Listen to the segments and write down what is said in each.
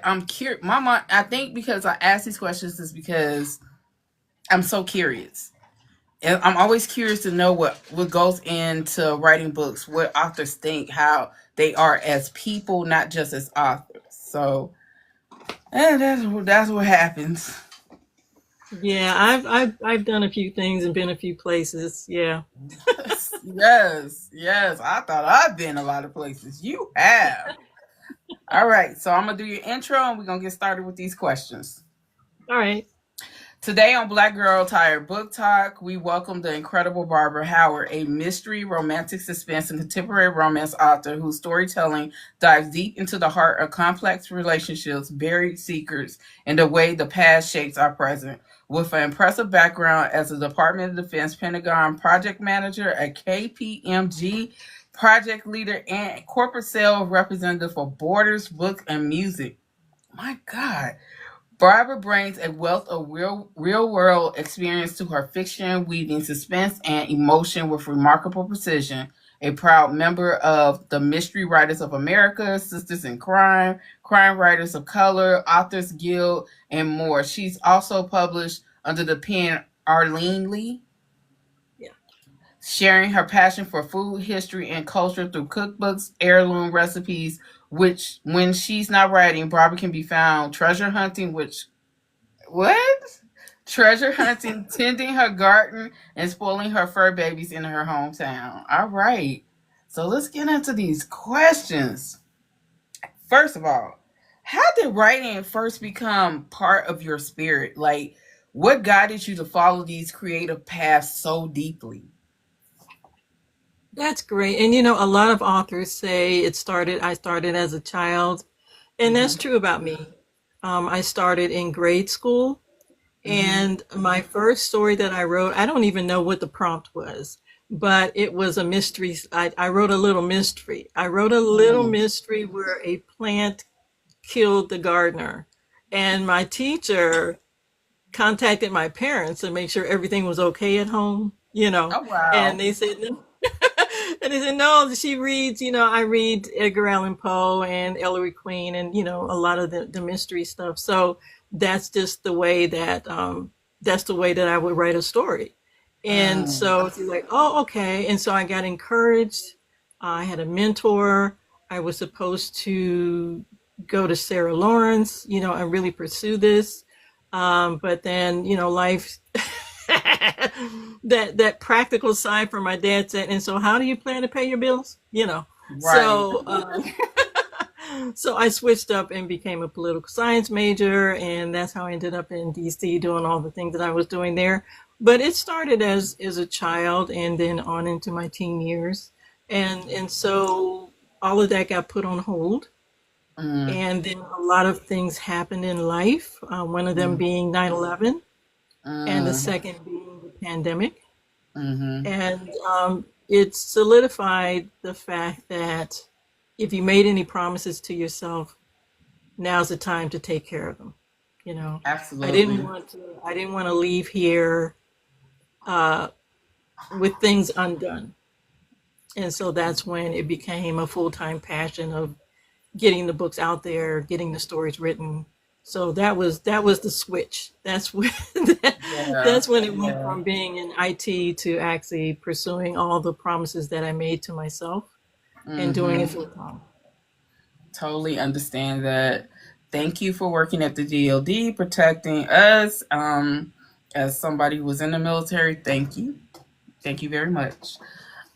I'm curious. Mama, I think because I ask these questions is because I'm so curious. And I'm always curious to know what goes into writing books, what authors think, how they are as people, not just as authors. So that's what happens. Yeah, I've done a few things and been a few places. Yeah. Yes, yes. I thought I've been a lot of places. You have. All right, so I'm gonna do your intro and we're gonna get started with these questions. All right. Today on Black Girl Tired Book Talk, we welcome the incredible Barbara Howard, a mystery, romantic suspense, and contemporary romance author whose storytelling dives deep into the heart of complex relationships, buried secrets, and the way the past shapes our present. With an impressive background as a Department of Defense Pentagon project manager, a KPMG project leader, and corporate sales representative for Borders, Book, and Music. My God. Barbara brings a wealth of real world experience to her fiction, weaving suspense and emotion with remarkable precision. A proud member of the Mystery Writers of America, Sisters in Crime, Crime Writers of Color, Authors Guild, and more. She's also published under the pen Arlene Lee, Yeah. sharing her passion for food, history, and culture through cookbooks, heirloom recipes, which, when she's not writing, Barbara can be found treasure hunting, which what? Treasure hunting, tending her garden, and spoiling her fur babies in her hometown. All right. So let's get into these questions. First of all, how did writing first become part of your spirit? Like, what guided you to follow these creative paths so deeply? That's great. And a lot of authors say I started as a child, and that's Mm-hmm. true about me. I started in grade school, Mm-hmm. and my first story that I wrote, I don't even know what the prompt was, but it was a mystery. I wrote a little mystery. I wrote a little Mm. mystery where a plant killed the gardener. And my teacher contacted my parents to make sure everything was okay at home, Oh and wow. they said, no. And they said, no, she reads, I read Edgar Allan Poe and Ellery Queen and, a lot of the mystery stuff. So that's just that's the way that I would write a story. And Mm. so she's like, oh, okay. And so I got encouraged. I had a mentor. I was supposed to go to Sarah Lawrence, and really pursue this. But then, life that practical side from my dad said, and so how do you plan to pay your bills? Right. So I switched up and became a political science major, and that's how I ended up in DC doing all the things that I was doing there. But it started as a child and then on into my teen years. And so all of that got put on hold. Mm. And then a lot of things happened in life, one of them Mm. being 9/11, and the Mm. second being the pandemic. Mm-hmm. And it solidified the fact that if you made any promises to yourself, now's the time to take care of them. You know, Absolutely. I didn't want to leave here uh, with things undone. And so that's when it became a full time passion of getting the books out there, getting the stories written. So that was the switch. That's when Yeah. that's when it went Yeah. from being in IT to actually pursuing all the promises that I made to myself and doing it Mm-hmm. full time. Totally understand that. Thank you for working at the DOD, protecting us. As somebody who was in the military, thank you. Thank you very much.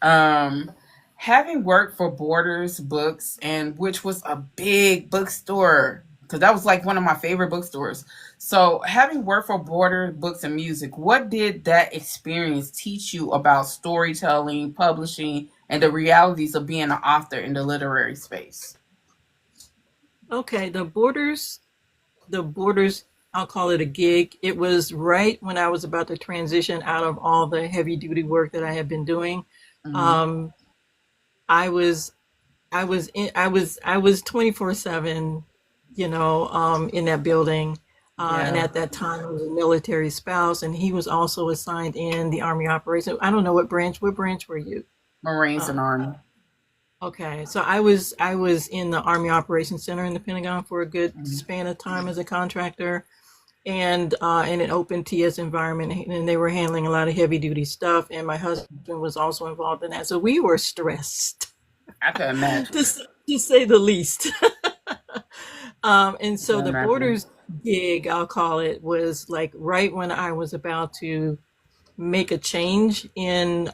Um, Having worked for Borders Books, and which was a big bookstore, because that was like one of my favorite bookstores. So, having worked for Border Books and Music, what did that experience teach you about storytelling, publishing, and the realities of being an author in the literary space? Okay, the borders, I'll call it a gig. It was right when I was about to transition out of all the heavy duty work that I had been doing. Mm-hmm. Um, I was I was 24/7, in that building. And Yeah, at that time, I was a military spouse, and he was also assigned in the Army operation. I don't know what branch. What branch were you? Marines Uh, and Army. Okay, so I was in the Army Operations Center in the Pentagon for a good Mhm. span of time as a contractor, and in an open TS environment, and they were handling a lot of heavy duty stuff. And my husband was also involved in that, so we were stressed, I can to, imagine. to say the least. And I so can the imagine. Borders gig, I'll call it, was like right when I was about to make a change in,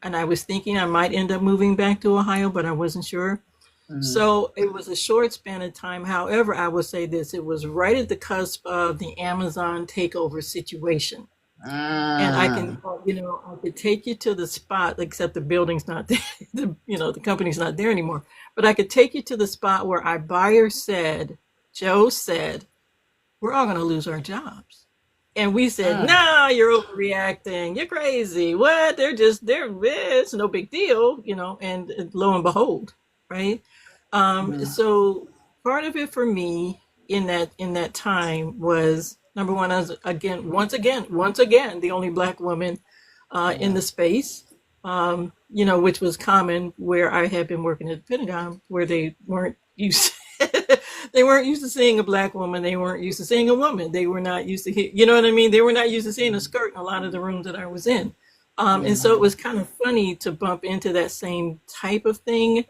and I was thinking I might end up moving back to Ohio, but I wasn't sure. Mhm. So it was a short span of time. However, I will say this, it was right at the cusp of the Amazon takeover situation. And I can, Mm. I could take you to the spot, except the building's not there, the company's not there anymore. But I could take you to the spot where our buyer said, Joe said, we're all going to lose our jobs. And we said, Mm. nah, you're overreacting. You're crazy. What? It's no big deal, and lo and behold, right? Mhm. So part of it for me in that time was number one, I was once again, the only black woman in Yeah. the space, which was common where I had been working at the Pentagon, where they weren't used. They weren't used to seeing a black woman. They weren't used to seeing a woman. They were not used to, you know what I mean? They were not used to seeing a skirt in a lot of the rooms that I was in. And so it Mhm. was kind of funny to bump into that same type of thing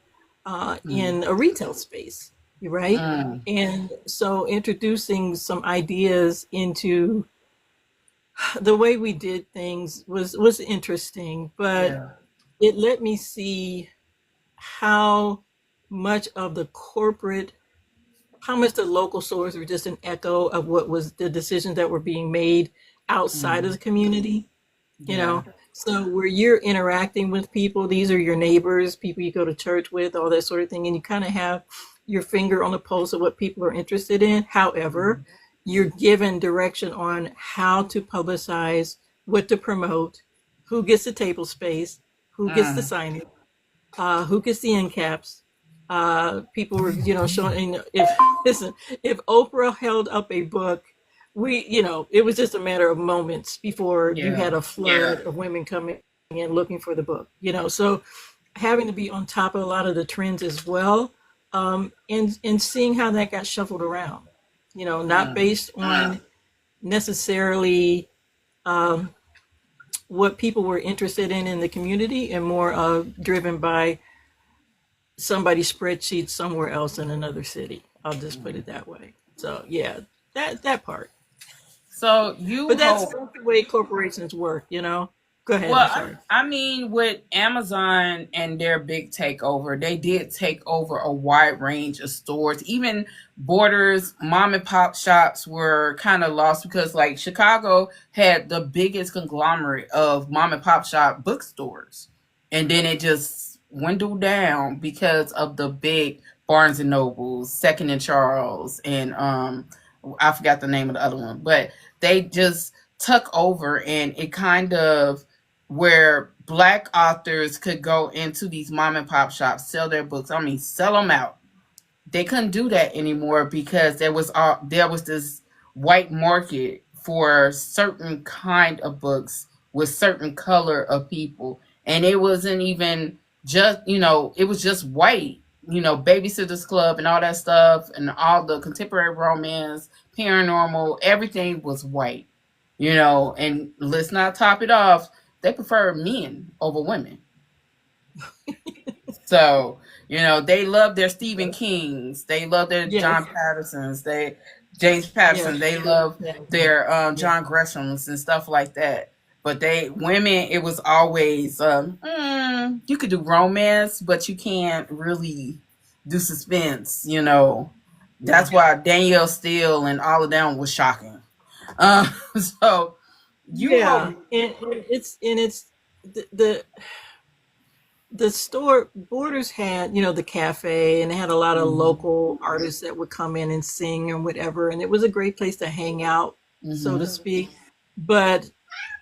Mhm. in a retail space, right? Mm. And so introducing some ideas into the way we did things was interesting, but Yeah. it let me see how much of the corporate how much the local stores were just an echo of what was the decisions that were being made outside of Mhm. the community, you Yeah. know. So where you're interacting with people, these are your neighbors, people you go to church with, all that sort of thing, and you kind of have your finger on the pulse of what people are interested in. However, Mhm. you're given direction on how to publicize, what to promote, who gets the table space, who gets the Mm. signage, who gets the end caps. People were, showing if listen, if Oprah held up a book, it was just a matter of moments before you Yeah. had a flood of women coming in looking for the book. So having to be on top of a lot of the trends as well, and seeing how that got shuffled around. Not Mm. based on necessarily um, what people were interested in the community, and more driven by somebody's spreadsheet somewhere else in another city. I'll just put Mm. it that way. So yeah, that part. So you But that's hope. the way corporations work. Go ahead. Well, I'm sorry. I mean, with Amazon and their big takeover, they did take over a wide range of stores. Even Borders, mom and pop shops were kind of lost because, like, Chicago had the biggest conglomerate of mom and pop shop bookstores. And then it just dwindled down because of the big Barnes and Nobles, Second and Charles, and I forgot the name of the other one. But they just took over, and it kind of where black authors could go into these mom and pop shops, sell their books. I mean, sell them out. They couldn't do that anymore because there was this white market for certain kind of books with certain color of people, and it wasn't even just it was just white. Babysitters Club and all that stuff, and all the contemporary romance, paranormal, everything was white. And let's not top it off. They prefer men over women. So, they love their Stephen Kings. They love their John Yes. Pattersons. James Yes. Patterson. They love Yes. their Yes. John Greshams and stuff like that. But women, it was always, you could do romance, but you can't really do suspense. Yeah. That's why Danielle Steele and all of them was shocking. Um, so you hope. Yeah. And it's the store Borders had, the cafe, and they had a lot of Hmm. local artists that would come in and sing and whatever, and it was a great place to hang out, so to Hmm. speak. But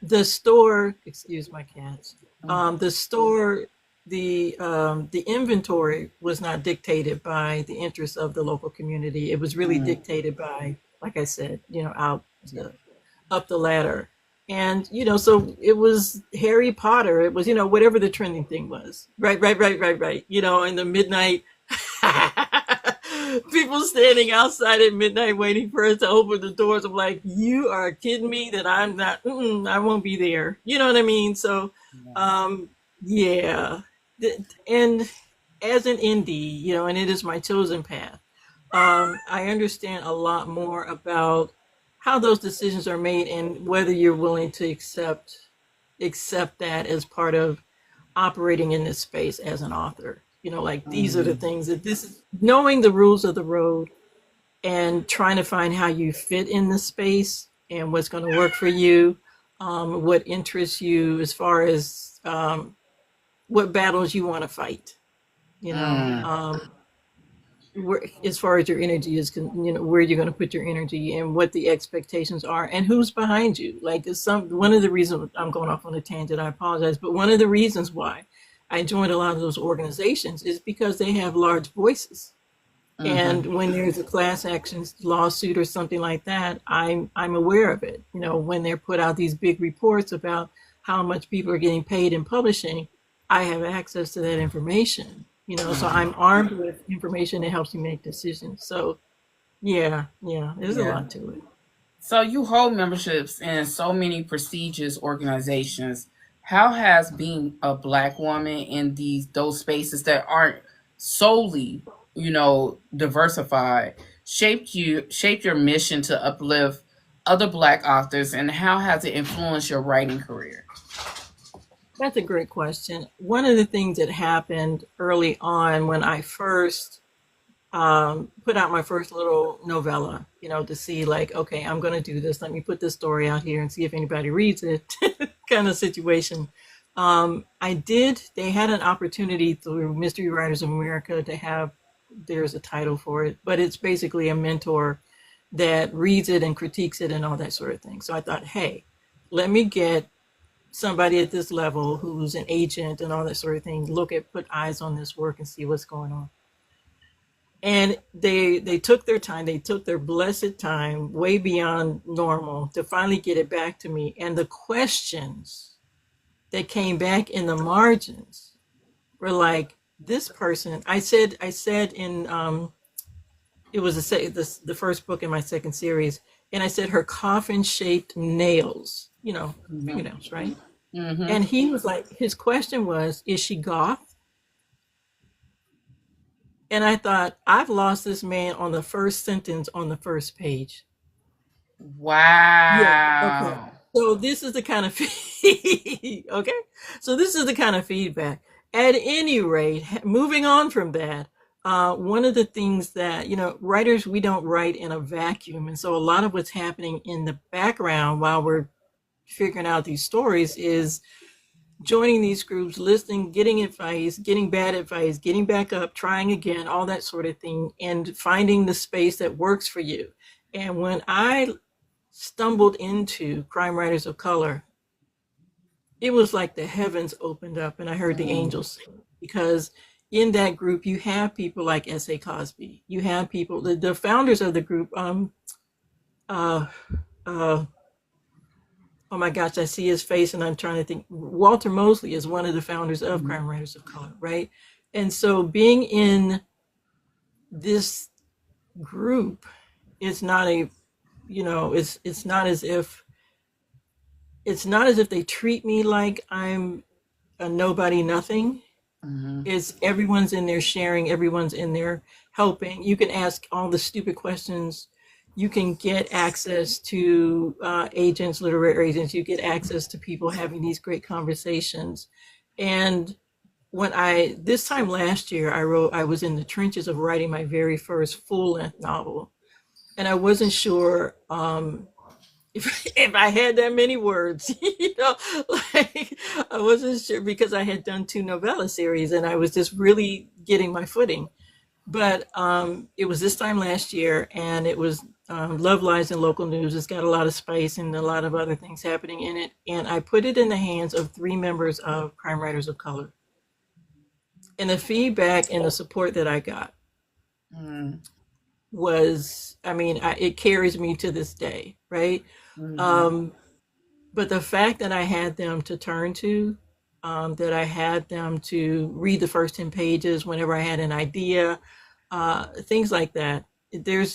the store, excuse my cats, the store, the inventory was not dictated by the interests of the local community. It was really Hmm. dictated by, like I said, out the up the ladder. And so it was Harry Potter. It was whatever the trending thing was. Right. In the midnight, people standing outside at midnight waiting for us to open the doors. I'm like, you are kidding me that I'm not. I won't be there. You know what I mean? So, um, yeah. And as an indie, and it is my chosen path. I understand a lot more about how those decisions are made and whether you're willing to accept that as part of operating in this space as an author. Like these are the Mhm. things that this is knowing the rules of the road and trying to find how you fit in the space and what's going to work for you, what interests you as far as what battles you want to fight. You know, Mm. where, as far as your energy is, where you're going to put your energy and what the expectations are and who's behind you. Like one of the reasons I'm going off on a tangent, I apologize, but one of the reasons why I joined a lot of those organizations is because they have large voices. Mhm. And when there's a class action lawsuit or something like that, I'm aware of it. When they're put out these big reports about how much people are getting paid in publishing, I have access to that information. So I'm armed with information that helps me make decisions. So yeah, there's a Yeah. lot to it. So you hold memberships in so many prestigious organizations. How has being a black woman in those spaces that aren't solely, diversified, shaped your mission to uplift other black authors, and how has it influenced your writing career? That's a great question. One of the things that happened early on when I first put out my first little novella, to see like, okay, I'm going to do this. Let me put this story out here and see if anybody reads it kind of situation. They had an opportunity through Mystery Writers of America to have, there's a title for it, but it's basically a mentor that reads it and critiques it and all that sort of thing. So I thought, hey, let me get somebody at this level who's an agent and all that sort of thing, put eyes on this work and see what's going on. And they took their time, they took their blessed time way beyond normal to finally get it back to me. And the questions that came back in the margins were like, this person, I said in it was the first book in my second series, and I said her coffin shaped nails, Mhm. fingernails, right? Mhm. And he was like, his question was, is she goth? And I thought, I've lost this man on the first sentence on the first page. Yeah. Okay. Wow. So this is the kind of okay. So this is the kind of feedback. At any rate, moving on from that, one of the things that writers, we don't write in a vacuum, and so a lot of what's happening in the background while we're figuring out these stories is joining these groups, listening, getting advice, getting bad advice, getting back up, trying again, all that sort of thing, and finding the space that works for you. And when I stumbled into Crime Writers of Color, it was like the heavens opened up and I heard the Mm. angels sing. Because in that group, you have people like S.A. Cosby. You have people, the founders of the group, uh, uh, oh my gosh, I see his face and I'm trying to think. Walter Mosley is one of the founders of Mhm. Crime Writers of Color, right? And so being in this group is not a, it's not as if they treat me like I'm a nobody nothing. Mhm. Is everyone's in there sharing, everyone's in there helping. You can ask all the stupid questions. You can get access to agents, literary agents. You get access to people having these great conversations. And this time last year, I was in the trenches of writing my very first full length novel. And I wasn't sure if I had that many words, like I wasn't sure because I had done two novella series and I was just really getting my footing. But it was this time last year, and it was Love Lies in Local News. It's got a lot of spice and a lot of other things happening in it. And I put it in the hands of three members of Crime Writers of Color. And the feedback and the support that I got Mhm. was, I mean, it carries me to this day, right? Mhm. Um, But the fact that I had them to turn to, that I had them to read the first 10 pages whenever I had an idea, things like that. There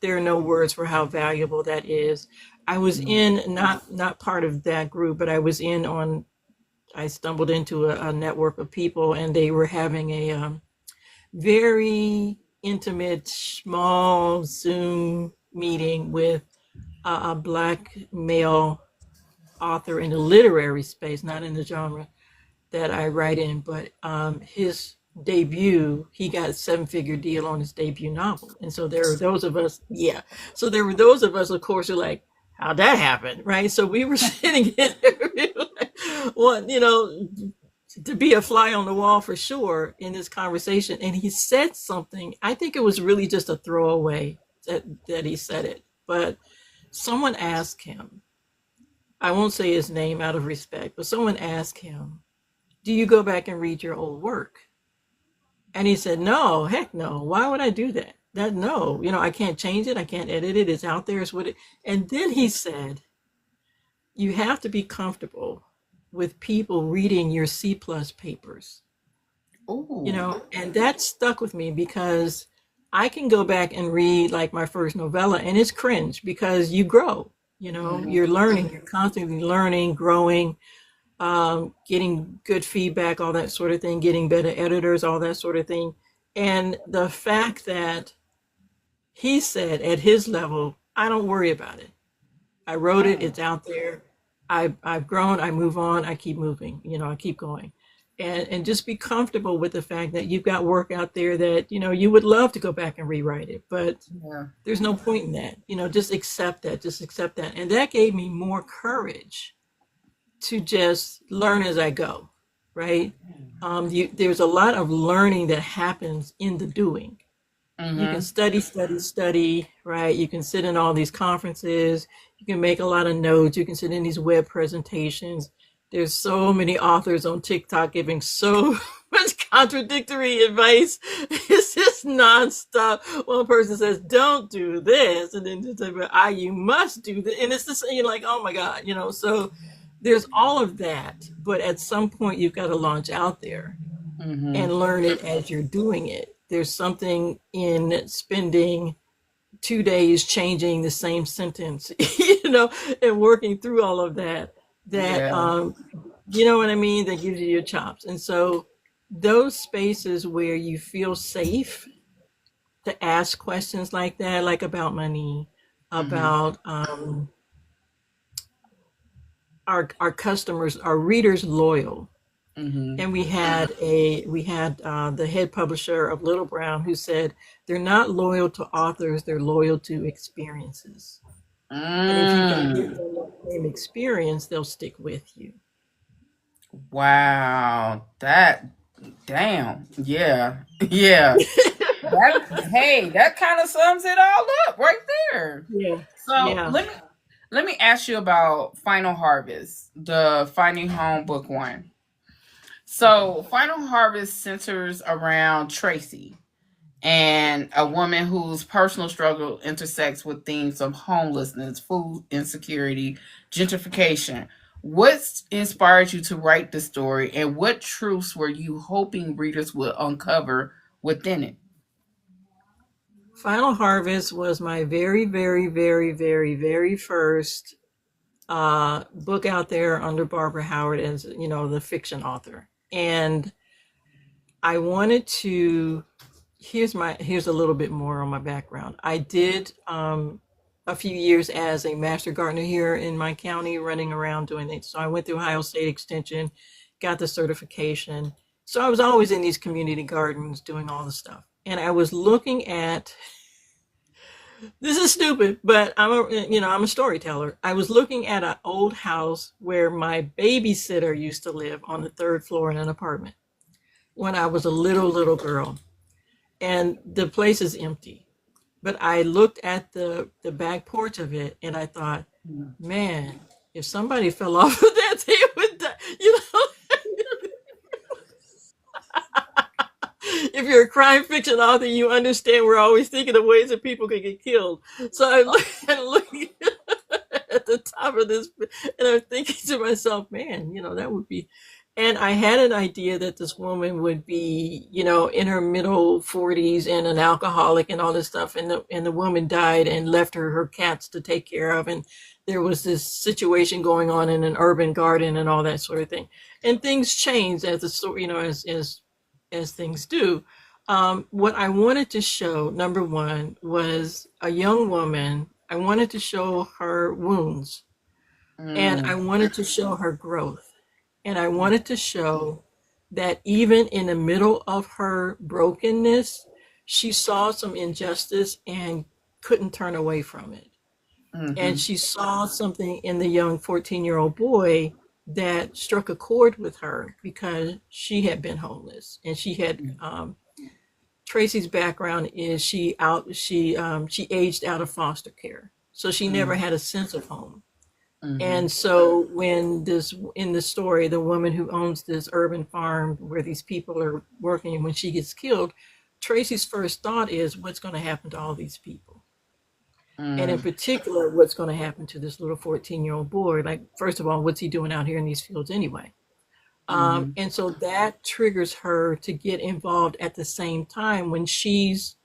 are no words for how valuable that is. I was in not part of that group, but I was in on. I stumbled into a network of people, and they were having a very intimate, small Zoom meeting with a black male author in the literary space, not in the genre that I write in, but his debut, he got a 7-figure deal on his debut novel. And so there were those of us, yeah. So there were those of us, of course, who are like, how'd that happen? Right. So we were sitting in there, like, well, to be a fly on the wall for sure in this conversation. And he said something, I think it was really just a throwaway that he said it, but someone asked him, I won't say his name out of respect, but someone asked him, do you go back and read your old work? And he said, no, heck no. Why would I do that? That no, I can't change it. I can't edit it. It's out there. It's what it. And then he said, you have to be comfortable with people reading your C plus papers. Ooh. And that stuck with me because I can go back and read like my first novella and it's cringe because you grow, you're learning, you're constantly learning, growing, getting good feedback, all that sort of thing, getting better editors, all that sort of thing. And the fact that he said at his level, I don't worry about it. I wrote it, it's out there. I've grown, I move on, I keep moving, I keep going. And just be comfortable with the fact that you've got work out there that, you would love to go back and rewrite it, but Yeah. there's no point in that. Just accept that, just accept that. And that gave me more courage to just learn as I go, right? There's a lot of learning that happens in the doing. You can Mm-hmm. study, right? You can sit in all these conferences. You can make a lot of notes. You can sit in these web presentations. There's so many authors on TikTok giving so much contradictory advice. It's just nonstop. One person says, don't do this. And then you must do this. And it's just, you're like, oh my God, so there's all of that. But at some point, you've got to launch out there Mm-hmm. and learn it as you're doing it. There's something in spending 2 days changing the same sentence, and working through all of that, Yeah. you know what I mean? That gives you your chops. And so those spaces where you feel safe to ask questions like that, like about money, Mm-hmm. about our customers, our readers loyal. Mm-hmm. And we had the head publisher of Little Brown who said they're not loyal to authors, they're loyal to experiences. And if you can give Mm. them that same experience, they'll stick with you. Wow. That damn. Yeah. Yeah. That kind of sums it all up right there. Yeah, So yeah. let me ask you about Final Harvest, the Finding Home book one. So Final Harvest centers around Tracy and a woman whose personal struggle intersects with themes of homelessness, food insecurity, gentrification. What inspired you to write the story, and what truths were you hoping readers would uncover within it? Final Harvest was my very, very, very, very, very first book out there under Barbara Howard as the fiction author, and I wanted to. Here's a little bit more on my background. I did a few years as a master gardener here in my county, running around doing it. So I went through Ohio State Extension, got the certification. So I was always in these community gardens doing all the stuff. And I was looking at, this is stupid, but I'm a storyteller. I was looking at an old house where my babysitter used to live on the third floor in an apartment when I was a little girl, and the place is empty. But I looked at the back porch of it and I thought, man, if somebody fell off of that, they would die. If you're a crime fiction author, you understand we're always thinking of ways that people could get killed. So I looked at the top of this. And I'm thinking to myself, man, that would be. And I had an idea that this woman would be, in her middle 40s and an alcoholic and all this stuff. And the woman died and left her cats to take care of. And there was this situation going on in an urban garden and all that sort of thing. And things changed as the story, as things do. What I wanted to show, number one, was a young woman. I wanted to show her wounds, and I Mm. wanted to show her growth. And I wanted to show that even in the middle of her brokenness, she saw some injustice and couldn't turn away from it. And Mm-hmm. she saw something in the young 14-year-old boy that struck a chord with her because she had been homeless and she had Tracy's background is she aged out of foster care, so she never Mm-hmm. had a sense of home. Mm-hmm. And so when this in the story, the woman who owns this urban farm where these people are working, when she gets killed, Tracy's first thought is, what's going to happen to all these people? And in particular, what's going to happen to this little 14-year-old boy? Like, first of all, what's he doing out here in these fields anyway? Mm-hmm. And so that triggers her to get involved at the same time when she's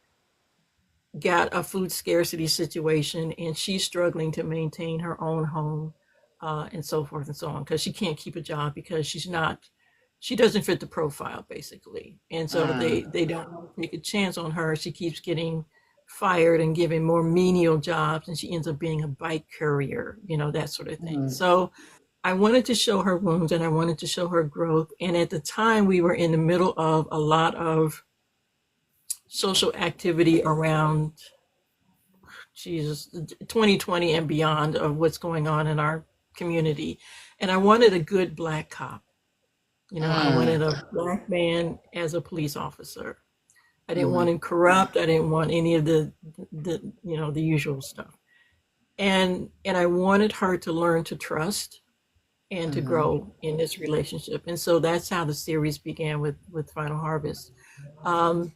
got a food scarcity situation and she's struggling to maintain her own home, and so forth and so on, because she can't keep a job because she doesn't fit the profile basically. And so they don't want to take a chance on her. She keeps getting fired and given more menial jobs, and she ends up being a bike courier, that sort of thing. Mm-hmm. So I wanted to show her wounds and I wanted to show her growth. And at the time, we were in the middle of a lot of social activity around Jesus 2020 and beyond of what's going on in our community. And I wanted a good black cop. I wanted a black man as a police officer. I didn't Mm-hmm. want him corrupt. I didn't want any of the usual stuff. And I wanted her to learn to trust and to Mm-hmm. grow in this relationship. And so that's how the series began with Final Harvest. Um,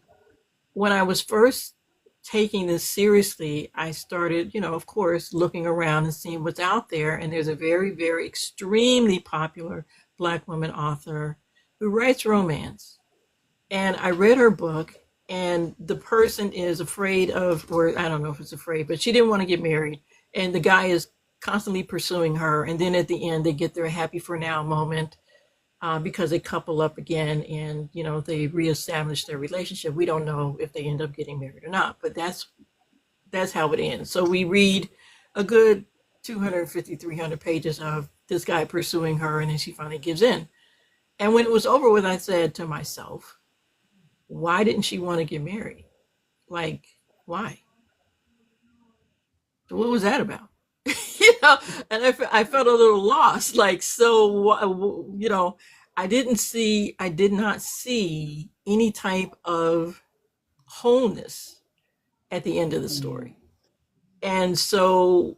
when I was first taking this seriously, I started, of course, looking around and seeing what's out there. And there's a very, very extremely popular Black woman author who writes romance. And I read her book, and the person is afraid of, or I don't know if it's afraid, but she didn't want to get married. And the guy is constantly pursuing her. And then at the end, they get their happy for now moment, because they couple up again and they reestablish their relationship. We don't know if they end up getting married or not, but that's how it ends. So we read a good 250, 300 pages of this guy pursuing her, and then she finally gives in. And when it was over with, I said to myself, why didn't she want to get married? Like, why? What was that about? you know, and I felt a little lost. Like, so, I did not see any type of wholeness at the end of the story. And so,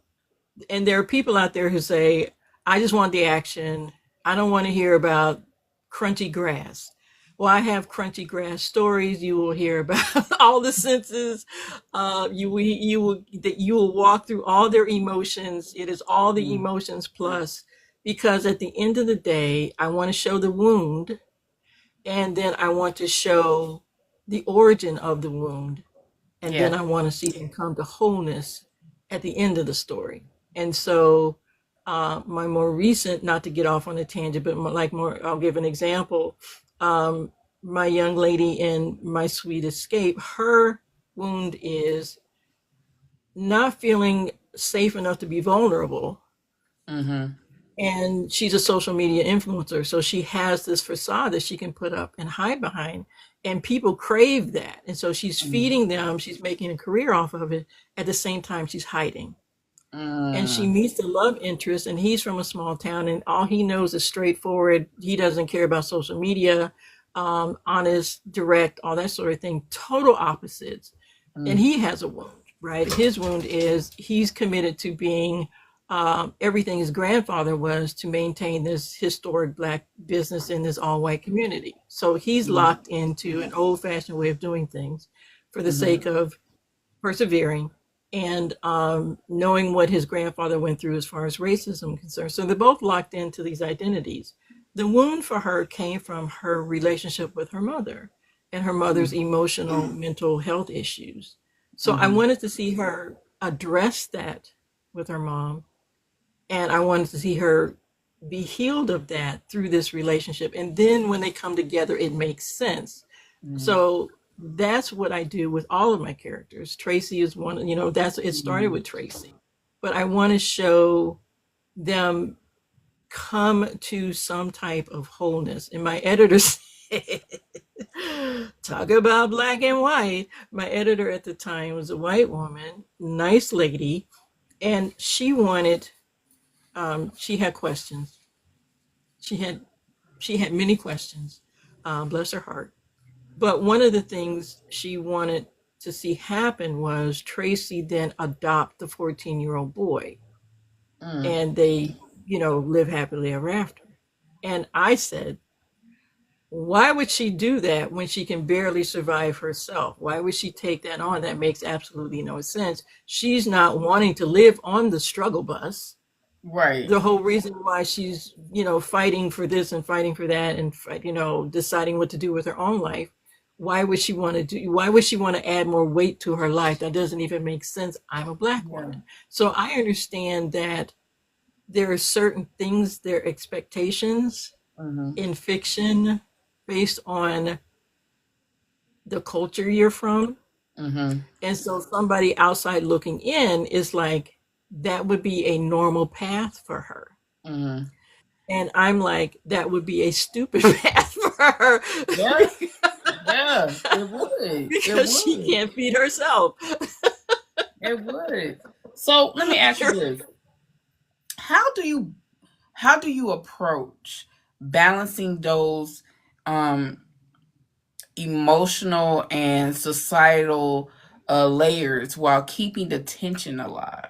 and there are people out there who say, I just want the action. I don't want to hear about crunchy grass. Well, I have crunchy grass stories. You will hear about all the senses. You will walk through all their emotions. It is all the Mm-hmm. emotions plus, because at the end of the day, I want to show the wound, and then I want to show the origin of the wound, and then Yeah. I want to see them come to wholeness at the end of the story. And so, my more recent, not to get off on a tangent, but I'll give an example. Um, my young lady in My Sweet Escape, her wound is not feeling safe enough to be vulnerable. Mm-hmm. And she's a social media influencer. So she has this facade that she can put up and hide behind. And people crave that. And so she's feeding them, she's making a career off of it. At the same time, she's hiding. And she Mm-hmm. meets the love interest, and he's from a small town, and all he knows is straightforward. He doesn't care about social media, honest, direct, all that sort of thing. Total opposites. And he has a wound, right? His wound is he's committed to being everything his grandfather was to maintain this historic Black business in this all white community. So he's Mm-hmm. locked into an old fashioned way of doing things for the Mm-hmm. sake of persevering and knowing what his grandfather went through as far as racism concerned. So they're both locked into these identities. The wound for her came from her relationship with her mother and her mother's emotional mental health issues. So I Mm-hmm. wanted to see her address that with her mom, and I wanted to see her be healed of that through this relationship. And then when they come together, it makes sense. Mm-hmm. So that's what I do with all of my characters. Tracy is one, that's it started Mm-hmm. with Tracy. But I want to show them come to some type of wholeness. And my editor said, talk about black and white. My editor at the time was a white woman, nice lady, and she had questions. She had she had many questions. Bless her heart. But one of the things she wanted to see happen was Tracy then adopt the 14-year-old boy, Mm-hmm. and they, live happily ever after. And I said, why would she do that when she can barely survive herself? Why would she take that on? That makes absolutely no sense. She's not wanting to live on the struggle bus. Right. The whole reason why she's, fighting for this and fighting for that and, deciding what to do with her own life. Why would she want to add more weight to her life? That doesn't even make sense. I'm a black Yeah. woman. So I understand that there are certain things, there are expectations Mm-hmm. in fiction based on the culture you're from. Mm-hmm. And so somebody outside looking in is like, that would be a normal path for her. Mm-hmm. And I'm like, that would be a stupid path for her Yeah. Yeah. It would. It because she would. can't feed herself. It would. So let me ask you this: How do you approach balancing those um emotional and societal layers while keeping the tension alive?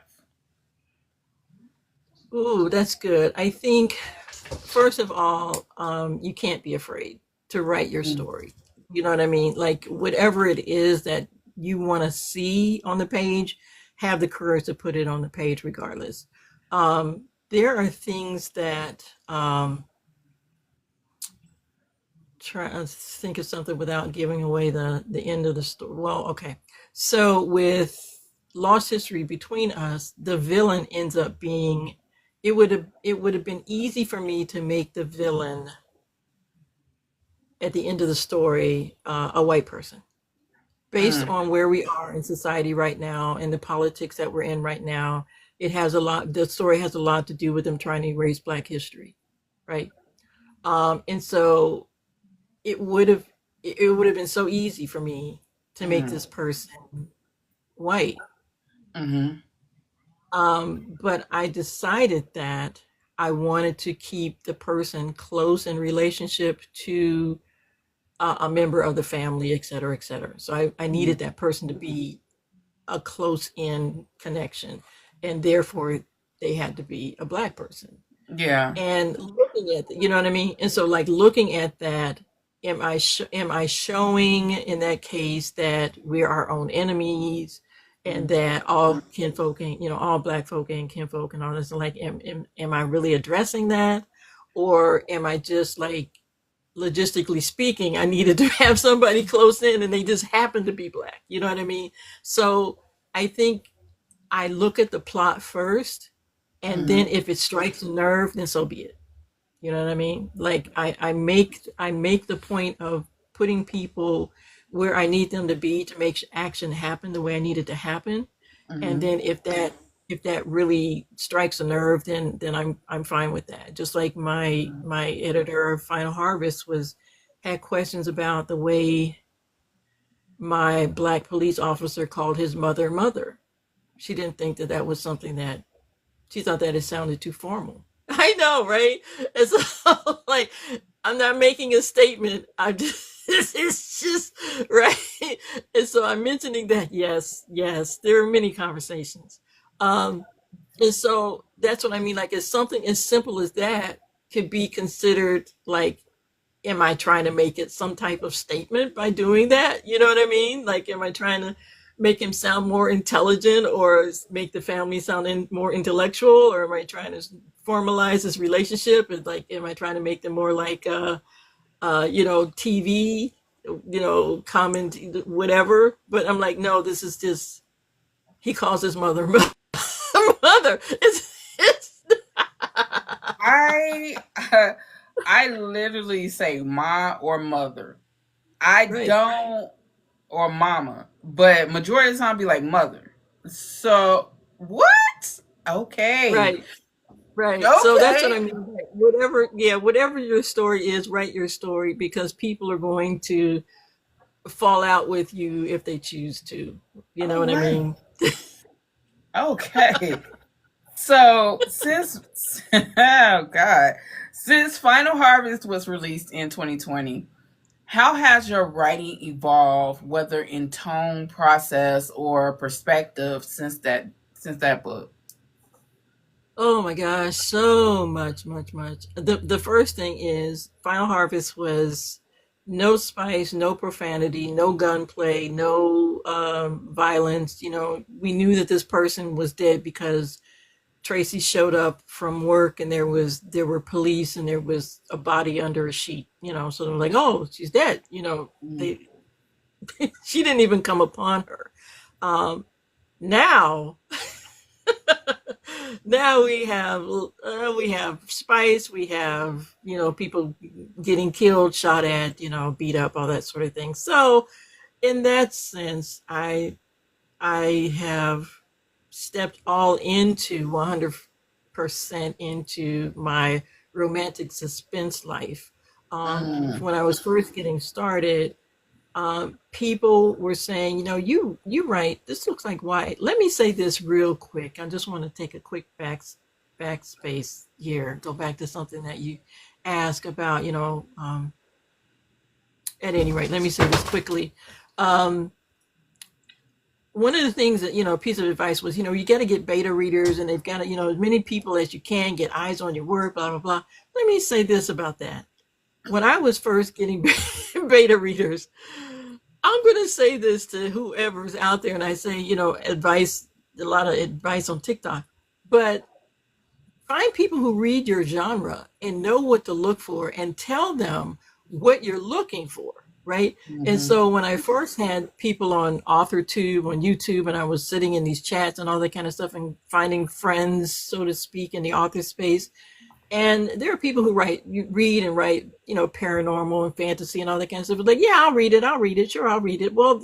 Ooh, that's good. I think, first of all, you can't be afraid to write your Mm-hmm. story. You know what I mean? Like, whatever it is that you want to see on the page, have the courage to put it on the page regardless. There are things that, try to think of something without giving away the end of the story. Well, okay. So with Lost History Between Us, the villain ends up being, it would have been easy for me to make the villain at the end of the story a white person, based Mm, on where we are in society right now and the politics that we're in right now. It has a lot. The story has a lot to do with them trying to erase Black history, right? And so it would have it would have been so easy for me to make mm, this person white. mm-hmm, But I decided that I wanted to keep the person close in relationship to a member of the family, et cetera, et cetera. So I mm-hmm. needed that person to be a close in connection, and therefore they had to be a black person. Yeah. And looking at you know what I mean. And so, like, looking at that, am I showing in that case that we're our own enemies, and Mm-hmm. that all kinfolk and, all black folk and kinfolk and all this, like, am I really addressing that, or am I just like, logistically speaking, I needed to have somebody close in and they just happen to be black, you know what I mean? So I think I look at the plot first, and Mm-hmm. then if it strikes a nerve, then so be it. You know what I mean? Like, I make the point of putting people where I need them to be to make action happen the way I need it to happen. And Mm-hmm. then if that really strikes a nerve, then I'm fine with that. Just like my editor of Final Harvest had questions about the way my black police officer called his mother mother. She didn't think that was something that she thought that it sounded too formal. I know, right? And so, like, I'm not making a statement. It's just right. And so I'm mentioning that, yes, yes, there are many conversations. Um, and so that's what I mean. Like, it's something as simple as that could be considered like, am I trying to make it some type of statement by doing that? You know what I mean? Like, am I trying to? make him sound more intelligent or make the family sound more intellectual, or am I trying to formalize this relationship? And like, am I trying to make them more like TV, comment, whatever? But I'm like, no, this is just, he calls his mother mother. It's I I literally say ma or mother. I right, don't or mama, but majority of the time be like mother. So what? Okay, right. Right. So that's what I okay. mean. Like, whatever, yeah, whatever your story is, write your story, because people are going to fall out with you if they choose to. You know All what I right. mean? Okay. So since oh god, since Final Harvest was released in 2020, how has your writing evolved, whether in tone, process, or perspective since that book? Oh my gosh, so much, much, much. The first thing is Final Harvest was no spice, no profanity, no gunplay, no violence. We knew that this person was dead because Tracy showed up from work and there were police and there was a body under a sheet. So they're like, oh, she's dead. Mm. They she didn't even come upon her. Um, now now we have spice, we have people getting killed, shot at, beat up, all that sort of thing. So in that sense, I have stepped all into 100% into my romantic suspense life. Mm. When I was first getting started, people were saying, you write, this looks like white. Let me say this real quick. I just want to take a quick backspace here, go back to something that you asked about, at any rate, let me say this quickly. Um, One of the things that, piece of advice was, you got to get beta readers, and they've got to, as many people as you can get eyes on your work, blah, blah, blah. Let me say this about that. When I was first getting beta readers, I'm going to say this to whoever's out there, and I say, advice, a lot of advice on TikTok, but find people who read your genre and know what to look for and tell them what you're looking for, right? And Mm-hmm. so when I first had people on AuthorTube, on YouTube, and I was sitting in these chats and all that kind of stuff and finding friends, so to speak, in the author space, and there are people who read and write, paranormal and fantasy and all that kind of stuff. Like, yeah, I'll read it. Sure, I'll read it. Well,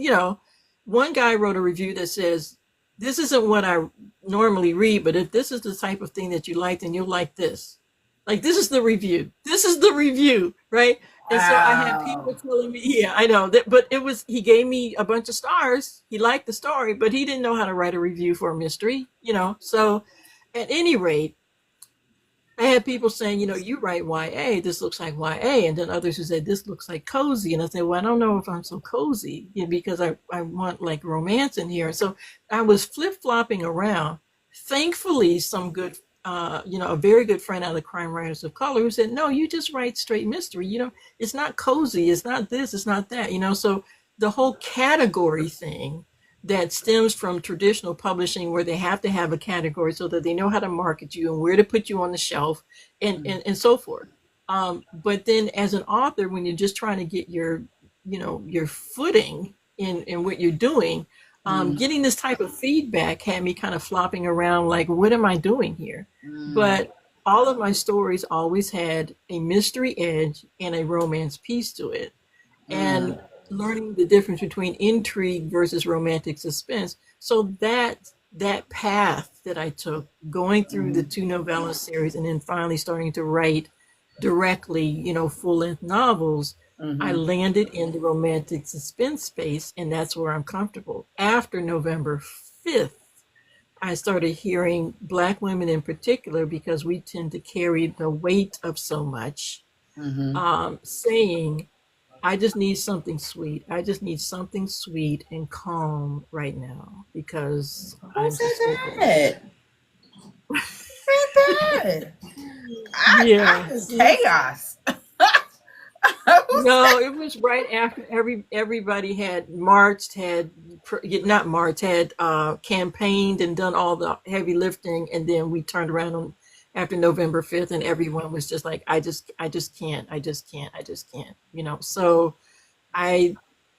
one guy wrote a review that says, this isn't what I normally read, but if this is the type of thing that you like, then you'll like this. Like, this is the review. This is the review, right? And so I had people Wow. telling me, yeah, I know that, but he gave me a bunch of stars. He liked the story, but he didn't know how to write a review for a mystery. So at any rate, I had people saying, you write YA, this looks like YA, and then others who said this looks like cozy. And I said, well, I don't know if I'm so cozy, because I want like romance in here. So I was flip flopping around. Thankfully, some good, a very good friend out of Crime Writers of Color who said, no, you just write straight mystery. It's not cozy, it's not this, it's not that. So the whole category thing that stems from traditional publishing, where they have to have a category so that they know how to market you and where to put you on the shelf, and so forth. But then as an author, when you're just trying to get your footing in what you're doing, Mm-hmm. getting this type of feedback had me kind of flopping around like, what am I doing here? But all of my stories always had a mystery edge and a romance piece to it, and Mm-hmm. learning the difference between intrigue versus romantic suspense. So that path that I took, going through the two novella series and then finally starting to write directly, full length novels, I Mm-hmm. landed in the romantic suspense space, and that's where I'm comfortable. After November 5th, I started hearing Black women in particular, because we tend to carry the weight of so much, Mm-hmm. saying, I just need something sweet. I just need something sweet and calm right now, because Who I'm said just over it. that? Who said that? I Yeah. is chaos. No, it was right after everybody had marched, not marched, had campaigned and done all the heavy lifting, and then we turned around on after November 5th, and everyone was just like, I just can't, I just can't, I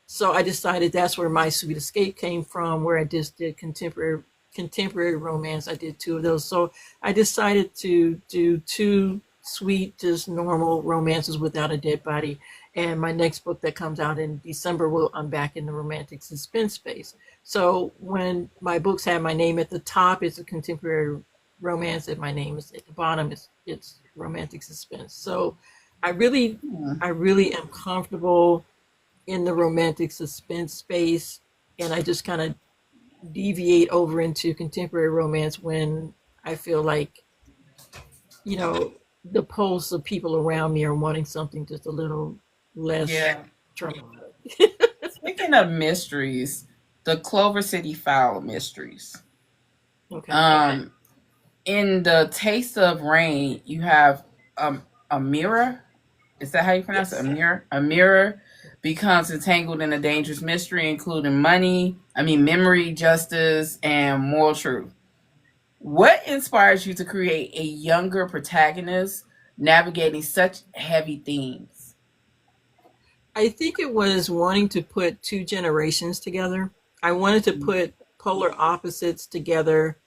so I decided that's where My Sweet Escape came from, where I just did contemporary romance. I did two of those. So I decided to do two sweet, just normal romances without a dead body. And my next book that comes out in December will I'm back in the romantic suspense space. So when my books have my name at the top, it's a contemporary romance, and my name is at the bottom, it's romantic suspense. So I really Hmm. I really am comfortable in the romantic suspense space, and I just kind of deviate over into contemporary romance when I feel like, you know, the pulse of people around me are wanting something just a little less Yeah. dramatic. Speaking of mysteries, the Clover City File mysteries. Okay. Um, in the Taste of Rain, you have Amira. Is that how you pronounce it? Yes. Amira. Amira becomes entangled in a dangerous mystery, including memory, justice, and moral truth. What inspires you to create a younger protagonist navigating such heavy themes? I think it was wanting to put two generations together. I wanted to put polar opposites together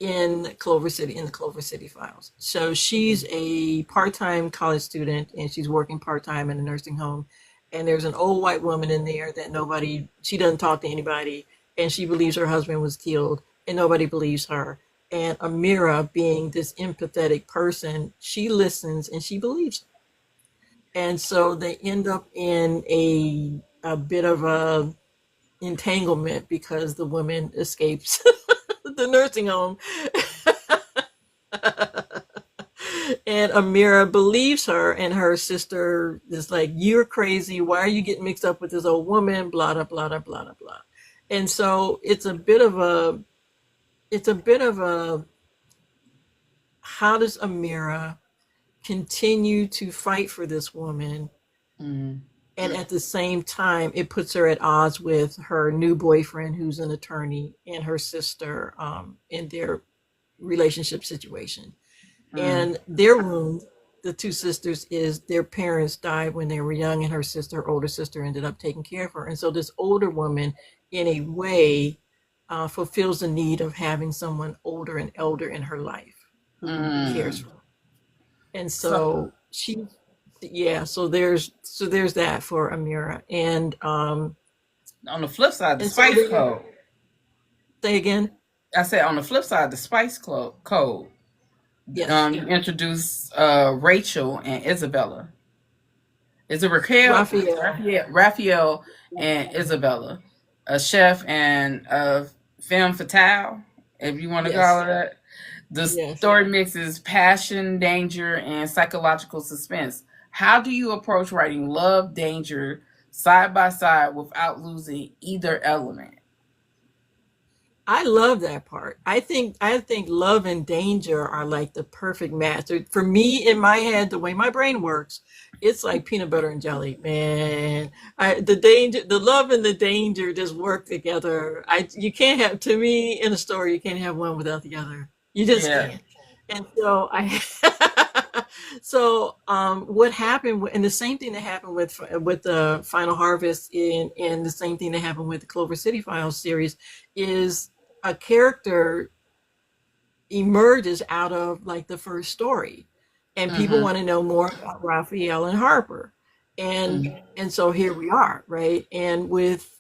in the Clover City Files. So she's a part-time college student, and she's working part-time in a nursing home. And there's an old white woman in there that she doesn't talk to anybody, and she believes her husband was killed, and nobody believes her. And Amira, being this empathetic person, she listens and she believes. And so they end up in a bit of a entanglement because the woman escapes the nursing home. And Amira believes her, and her sister is like, "You're crazy. Why are you getting mixed up with this old woman?" Blah blah blah blah blah blah. And so it's a bit of a how does Amira continue to fight for this woman, Mm, and at the same time it puts her at odds with her new boyfriend who's an attorney, and her sister, in their relationship situation. mm, And their wound, the two sisters, is their parents died when they were young, and her older sister, ended up taking care of her. And so this older woman, in a way, fulfills the need of having someone older and elder in her life who cares mm. for her. And So, so yeah, so there's that for Amira. on the flip side, the And so Spice then, Code. say again. I said on the flip side, the Code. Yes. You introduce Rachel and Isabella. Is it Raquel? Raphael. Raphael and Isabella, a chef and a femme fatale, if you want to call Yes. it that. The Yes. story mixes passion, danger, and psychological suspense. How do you approach writing love, danger side by side without losing either element? I love that part. I think love and danger are like the perfect match. For me, in my head, the way my brain works, it's like peanut butter and jelly, man. The love and the danger just work together. You can't have, to me, in a story, you can't have one without the other. You just Yeah. can't. And so what happened, and the same thing that happened with the Final Harvest, and the same thing that happened with the Clover City Files series, is a character emerges out of like the first story, and people Mm-hmm. want to know more about Raphael and Harper, and Mm-hmm. and so here we are, right? And with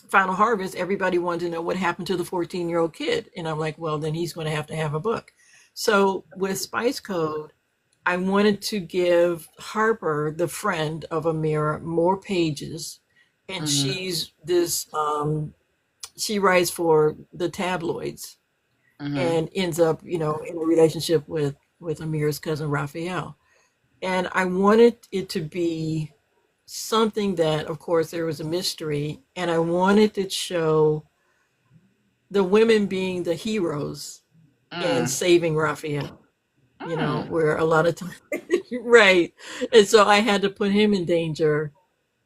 Final Harvest, everybody wanted to know what happened to the 14-year-old kid, and I'm like, well, then he's going to have a book. So with Spice Code, I wanted to give Harper, the friend of Amira, more pages, and Mm-hmm. she writes for the tabloids, Mm-hmm. and ends up, in a relationship with Amira's cousin Raphael. And I wanted it to be something that, of course, there was a mystery, and I wanted to show the women being the heroes and Mm. saving Raphael. Mm. Where a lot of times Right. And so I had to put him in danger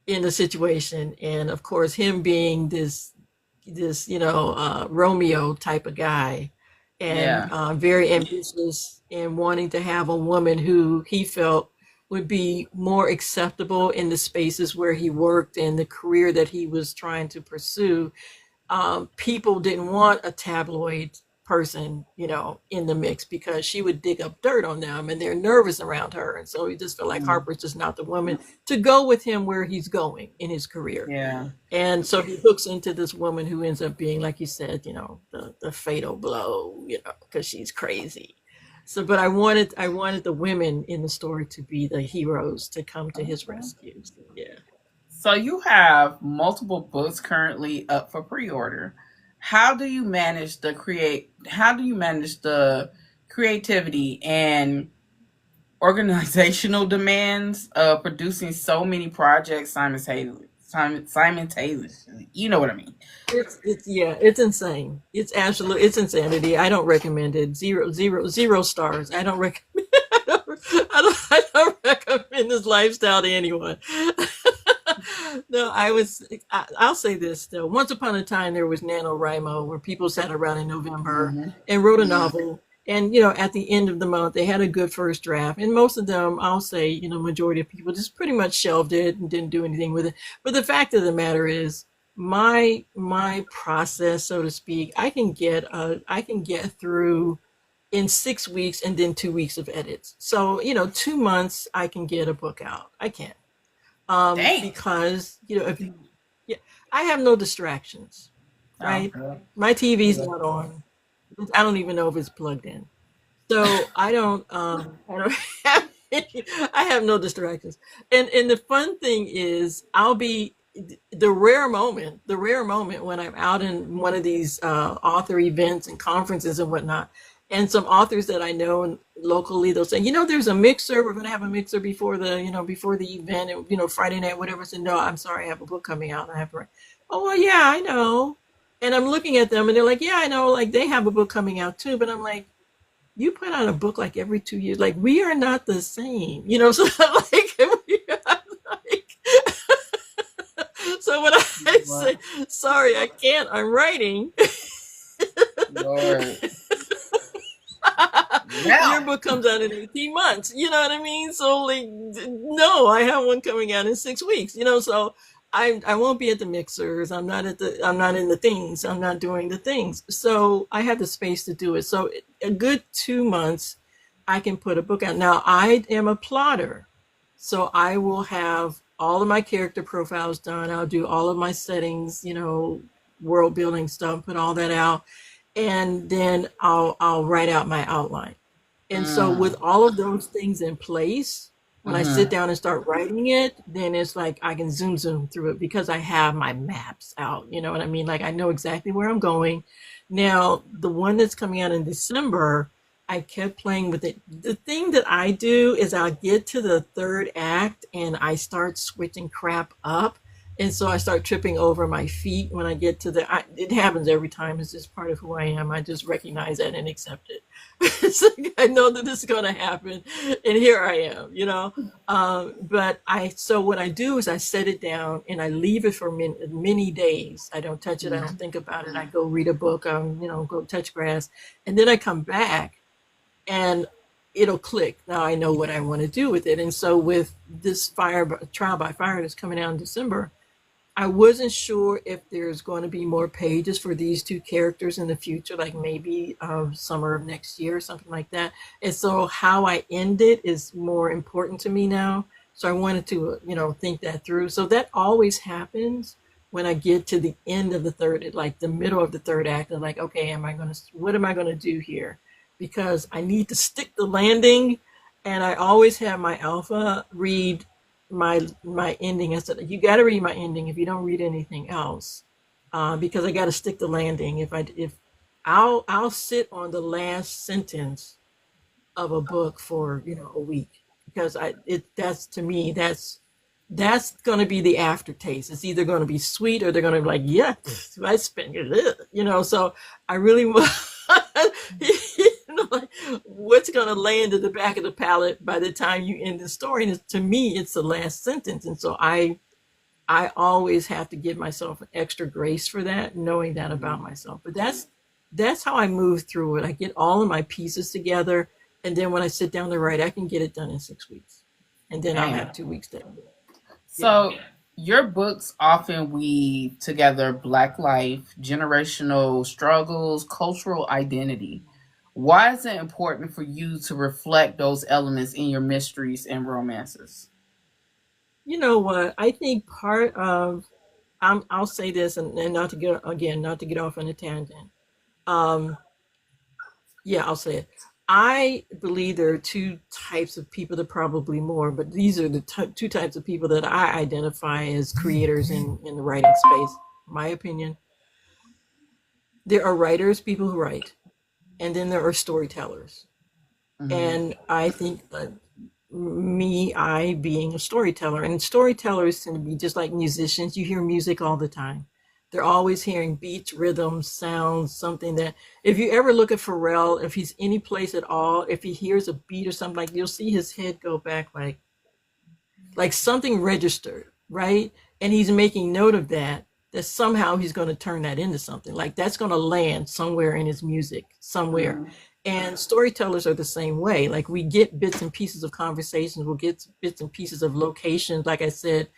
in the situation. And of course, him being this Romeo type of guy, and Yeah. very ambitious and wanting to have a woman who he felt would be more acceptable in the spaces where he worked and the career that he was trying to pursue. People didn't want a tabloid person, in the mix, because she would dig up dirt on them and they're nervous around her. And so he just felt like Mm. Harper's just not the woman to go with him where he's going in his career. Yeah. And so he hooks into this woman who ends up being, like you said, the fatal blow, because she's crazy. So, but I wanted the women in the story to be the heroes to come to his Okay. rescue. So, yeah. So you have multiple books currently up for pre-order. How do you manage the creativity and organizational demands of producing so many projects simultaneously? You know what I mean? It's insane. It's insanity. I don't recommend it. Zero stars. I don't recommend. I don't recommend this lifestyle to anyone. No, I'll say this though. Once upon a time, there was NaNoWriMo, where people sat around in November Hmm. and wrote a novel. And at the end of the month, they had a good first draft. And most of them, I'll say, majority of people just pretty much shelved it and didn't do anything with it. But the fact of the matter is, my process, so to speak, I can get through in 6 weeks and then 2 weeks of edits. So 2 months I can get a book out. I can, Dang. because if you, yeah, I have no distractions, Oh, right? good. My TV's Good. not on. I don't even know if it's plugged in. So I don't have I have no distractions. And the fun thing is, I'll be the rare moment when I'm out in one of these author events and conferences and whatnot, and some authors that I know locally, they'll say, there's a mixer. We're going to have a mixer before the event, and Friday night, whatever. I said, no, I'm sorry, I have a book coming out. And I have to write. Oh, well, yeah, I know. And I'm looking at them, and they're like, yeah, I know. Like, they have a book coming out too. But I'm like, you put out a book like every 2 years. Like, we are not the same. So like, we are like, so when I say, What? sorry, I can't, I'm writing. Lord. Your Well. book comes out in 18 months. You know what I mean? So, like, no, I have one coming out in 6 weeks. So I won't be at the mixers. I'm not in the things. I'm not doing the things. So I have the space to do it. So a good 2 months, I can put a book out. Now I am a plotter, so I will have all of my character profiles done. I'll do all of my settings, world building stuff, put all that out, and then I'll write out my outline. And so with Mm. all of those things in place, when I sit Hmm. down and start writing it, then it's like I can zoom through it because I have my maps out. You know what I mean? Like, I know exactly where I'm going. Now, the one that's coming out in December, I kept playing with it. The thing that I do is I'll get to the third act and I start switching crap up. And so I start tripping over my feet when I get to it happens every time. It's just part of who I am. I just recognize that and accept it. It's like, I know that this is going to happen, and here I am. But so what I do is I set it down and I leave it for many days. I don't touch it. I don't think about it. I go read a book. Go touch grass, and then I come back and it'll click. Now I know what I want to do with it. And so with this trial by fire that's coming out in December, I wasn't sure if there's going to be more pages for these two characters in the future, like maybe summer of next year or something like that. And so how I end it is more important to me now. So I wanted to, think that through. So that always happens when I get to the end of the third, like the middle of the third act. I'm like, okay, what am I going to do here? Because I need to stick the landing. And I always have my alpha read my ending. I said, you got to read my ending if you don't read anything else, because I got to stick the landing. If I'll sit on the last sentence of a book for a week, because that's, to me, that's going to be the aftertaste. It's either going to be sweet or they're going to be like, yeah, I spent it. So I really want like, what's going to land in the back of the palette by the time you end the story? And to me, it's the last sentence. And so I always have to give myself an extra grace for that, knowing that about myself. But that's how I move through it. I get all of my pieces together, and then when I sit down to write, I can get it done in 6 weeks, and then I'll Man. have 2 weeks to. Yeah. So your books often weave together Black life, generational struggles, cultural identity. Why is it important for you to reflect those elements in your mysteries and romances? You know what? I think part of I'll say this, and not to get again, not to get off on a tangent. Um, yeah, I'll say it. I believe there are two types of people, there are probably more, but these are the two types of people that I identify as creators in the writing space. My opinion. There are writers, people who write, and then there are storytellers. Mm-hmm. And I think that I being a storyteller, and storytellers tend to be just like musicians. You hear music all the time. They're always hearing beats, rhythms, sounds, something that if you ever look at Pharrell, if he's any place at all, if he hears a beat or something, like you'll see his head go back like something registered, right? And he's making note of that, that somehow he's going to turn that into something. Like that's going to land somewhere in his music, somewhere. Mm-hmm. And storytellers are the same way. Like we get bits and pieces of conversations, we'll get bits and pieces of locations. Like I said,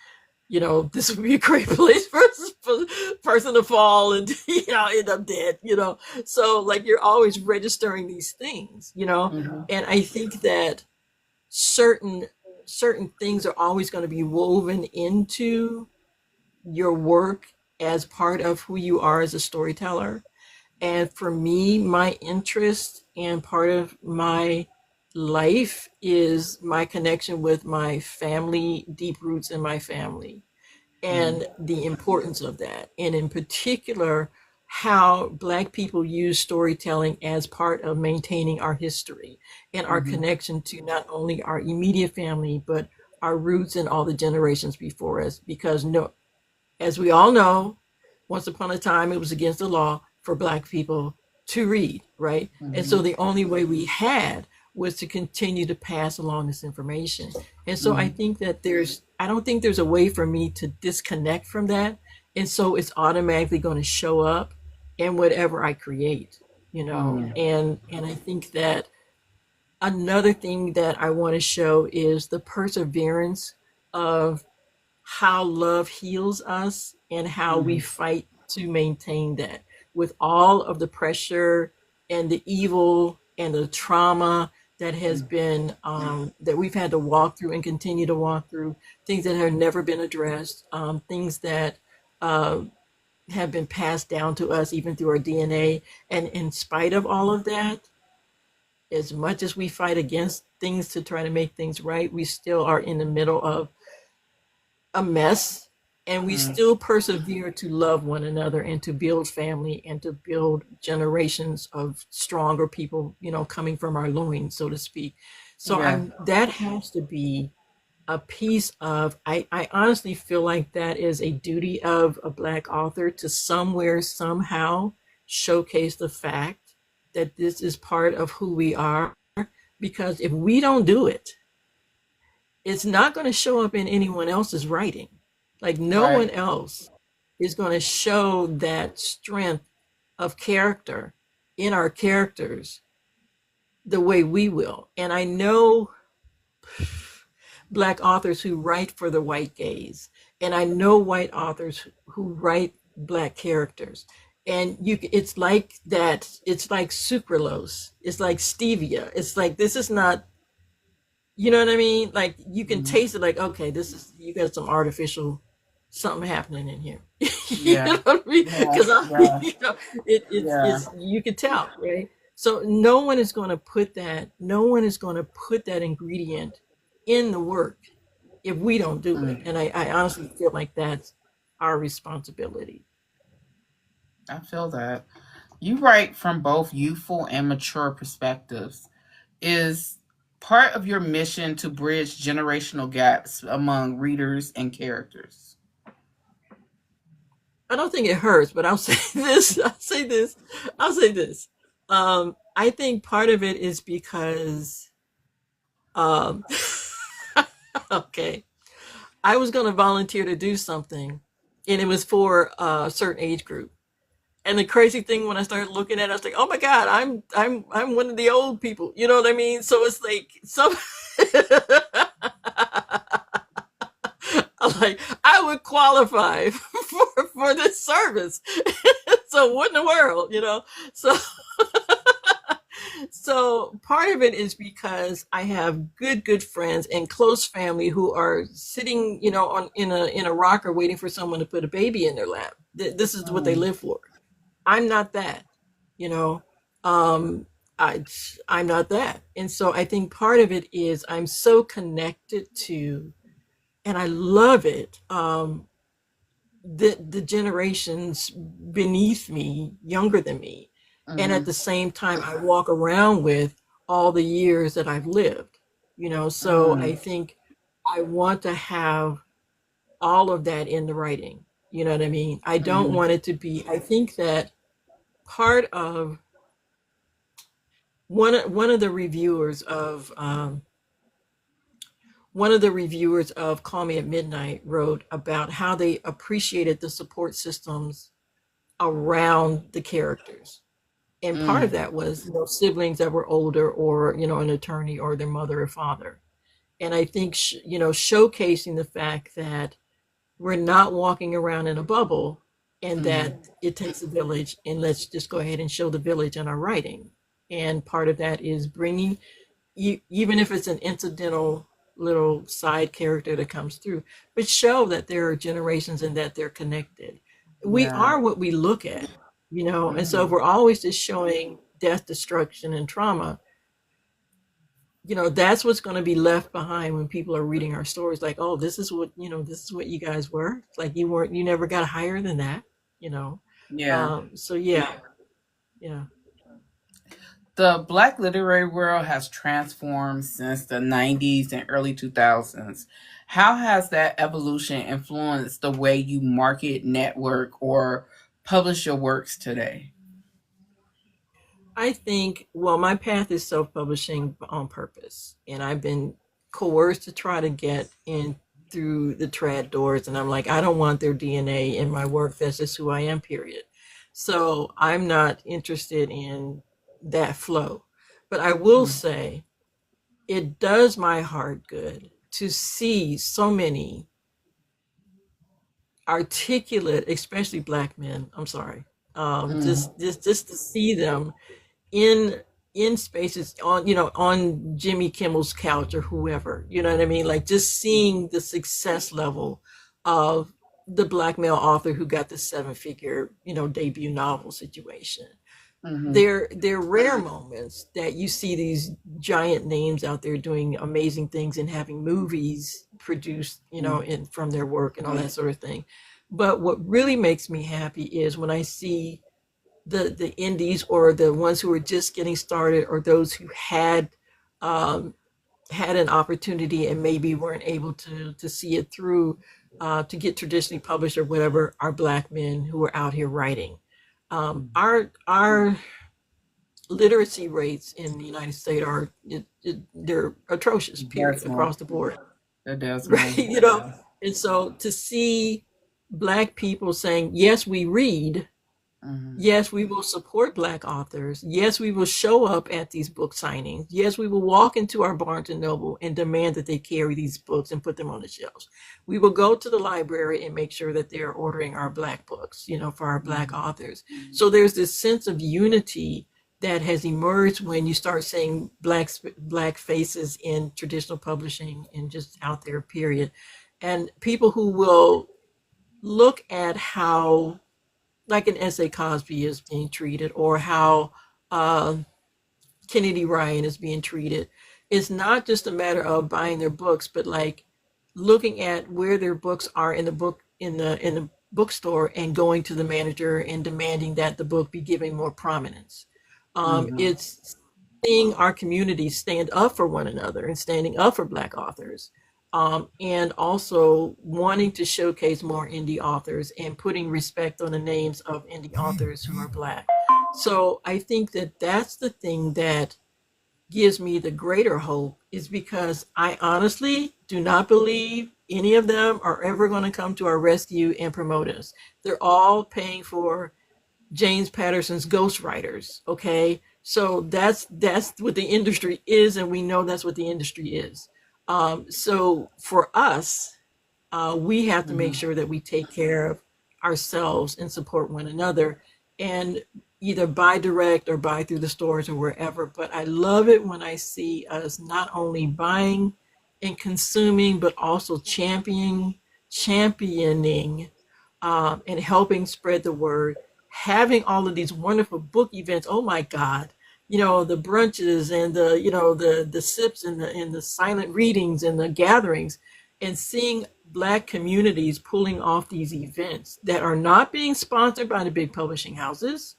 this would be a great place for a person to fall and end up dead. So like you're always registering these things, Mm-hmm. and I think that certain certain things are always going to be woven into your work as part of who you are as a storyteller. And for me, my interest and part of my life is my connection with my family, deep roots in my family, and the importance of that. And in particular, how Black people use storytelling as part of maintaining our history and our Mm-hmm. connection to not only our immediate family, but our roots and all the generations before us. Because no, as we all know, once upon a time it was against the law for Black people to read, right? And so Mm-hmm. the only way we had was to continue to pass along this information. And so Mm-hmm. I don't think there's a way for me to disconnect from that. And so it's automatically going to show up in whatever I create, Mm-hmm. and I think that another thing that I want to show is the perseverance of how love heals us and how we Mm-hmm. fight to maintain that with all of the pressure and the evil and the trauma that has been that we've had to walk through and continue to walk through, things that have never been addressed, things that uh, have been passed down to us even through our DNA. And in spite of all of that, as much as we fight against things to try to make things right, we still are in the middle of a mess, and we Mm-hmm. still persevere to love one another and to build family and to build generations of stronger people, coming from our loins, so to speak. So Yeah. I'm that has to be a piece of I honestly feel like that is a duty of a Black author to somewhere somehow showcase the fact that this is part of who we are, because if we don't do it, it's not going to show up in anyone else's writing. Like no Right. one else is going to show that strength of character in our characters the way we will. And I know Black authors who write for the white gaze, and I know white authors who write Black characters. And it's like that. It's like sucralose. It's like stevia. It's like this is not. You know what I mean? Like you can Mm-hmm. taste it. Like okay, this is you got some artificial something happening in here. You Yeah. know what I mean? Yeah. Because Yeah. Yeah. it's you can tell, right? So no one is going to put that. No one is going to put that ingredient in the work if we don't do it. Mm. And I honestly feel like that's our responsibility. I feel that. You write from both youthful and mature perspectives. Is part of your mission to bridge generational gaps among readers and characters? I don't think it hurts, but I'll say this. I'll say this. I'll say this. I think part of it is because, um, okay, I was going to volunteer to do something, and it was for a certain age group. And the crazy thing when I started looking at it, I was like, "Oh my God, I'm one of the old people." You know what I mean? So it's like some, like I would qualify for this service. So what in the world, you know? So so part of it is because I have good friends and close family who are sitting, on in a rocker waiting for someone to put a baby in their lap. This is what they Mm, live for. I'm not that, you know. Um, I I'm not that, and so I think part of it is I'm so connected to, and I love it. The generations beneath me, younger than me, and at mhm, the same time, I walk around with all the years that I've lived. So I mm, think I want to have all of that in the writing. You know what I mean? I don't mhm, want it to be. I think that part of one of the reviewers of Call Me at Midnight wrote about how they appreciated the support systems around the characters. And part of mm, that was, siblings that were older, or, an attorney or their mother or father. And I think, showcasing the fact that we're not walking around in a bubble, and that mhm. it takes a village, and let's just go ahead and show the village in our writing. And part of that is bringing, even if it's an incidental little side character that comes through, but show that there are generations and that they're connected. We Yeah. are what we look at, and so if Mhm. we're always just showing death, destruction, and trauma, that's what's going to be left behind when people are reading our stories. Like, oh, this is what you guys were. It's like you never got higher than that, you know. Yeah. So yeah, yeah. The Black literary world has transformed since the 90s and early 2000s. How has that evolution influenced the way you market, network, or publish your works today? I think, well, my path is self publishing on purpose. And I've been coerced to try to get in through the trad doors. And I'm like, I don't want their DNA in my work. That's just who I am, period. So I'm not interested in that flow. But I will Mm, say, it does my heart good to see so many articulate, especially Black men. I'm sorry. mm, Just to see them in spaces on, on Jimmy Kimmel's couch or whoever, you know what I mean, like just seeing the success level of the Black male author who got the seven figure, debut novel situation. mhm, They're rare moments that you see these giant names out there doing amazing things and having movies produced, mm, in from their work and all that sort of thing. But what really makes me happy is when I see the indies, or the ones who are just getting started, or those who um, had an opportunity and maybe weren't able to see it through, to get traditionally published or whatever, are Black men who are out here writing. Our literacy rates in the United States are, they're atrocious, period, dismal. across the board. The Right? dismal. Yeah. And so to see Black people saying, yes, we read. Mhm, Yes, we will support Black authors. Yes, we will show up at these book signings. Yes, we will walk into our Barnes and Noble and demand that they carry these books and put them on the shelves. We will go to the library and make sure that they're ordering our Black books, for our Black mhm, authors. So there's this sense of unity that has emerged when you start seeing Black faces in traditional publishing and just out there, period. And people who will look at how, like, an S.A. Cosby is being treated, or how uh, Kennedy Ryan is being treated. It's not just a matter of buying their books, but like looking at where their books are in the bookstore, and going to the manager and demanding that the book be given more prominence. mhm, It's seeing our community stand up for one another and standing up for Black authors. and also wanting to showcase more indie authors and putting respect on the names of indie authors who are Black. So I think that that's the thing that gives me the greater hope, is because I honestly do not believe any of them are ever going to come to our rescue and promote us. They're all paying for James Patterson's ghostwriters. Okay, so that's what the industry is, and we know that's what the industry is. So for us, we have to make Mm-hmm. sure that we take care of ourselves and support one another, and either buy direct or buy through the stores or wherever. But I love it when I see us not only buying and consuming, but also championing, and helping spread the word, having all of these wonderful book events. Oh my God. The brunches and the sips and the silent readings and the gatherings, and seeing Black communities pulling off these events that are not being sponsored by the big publishing houses.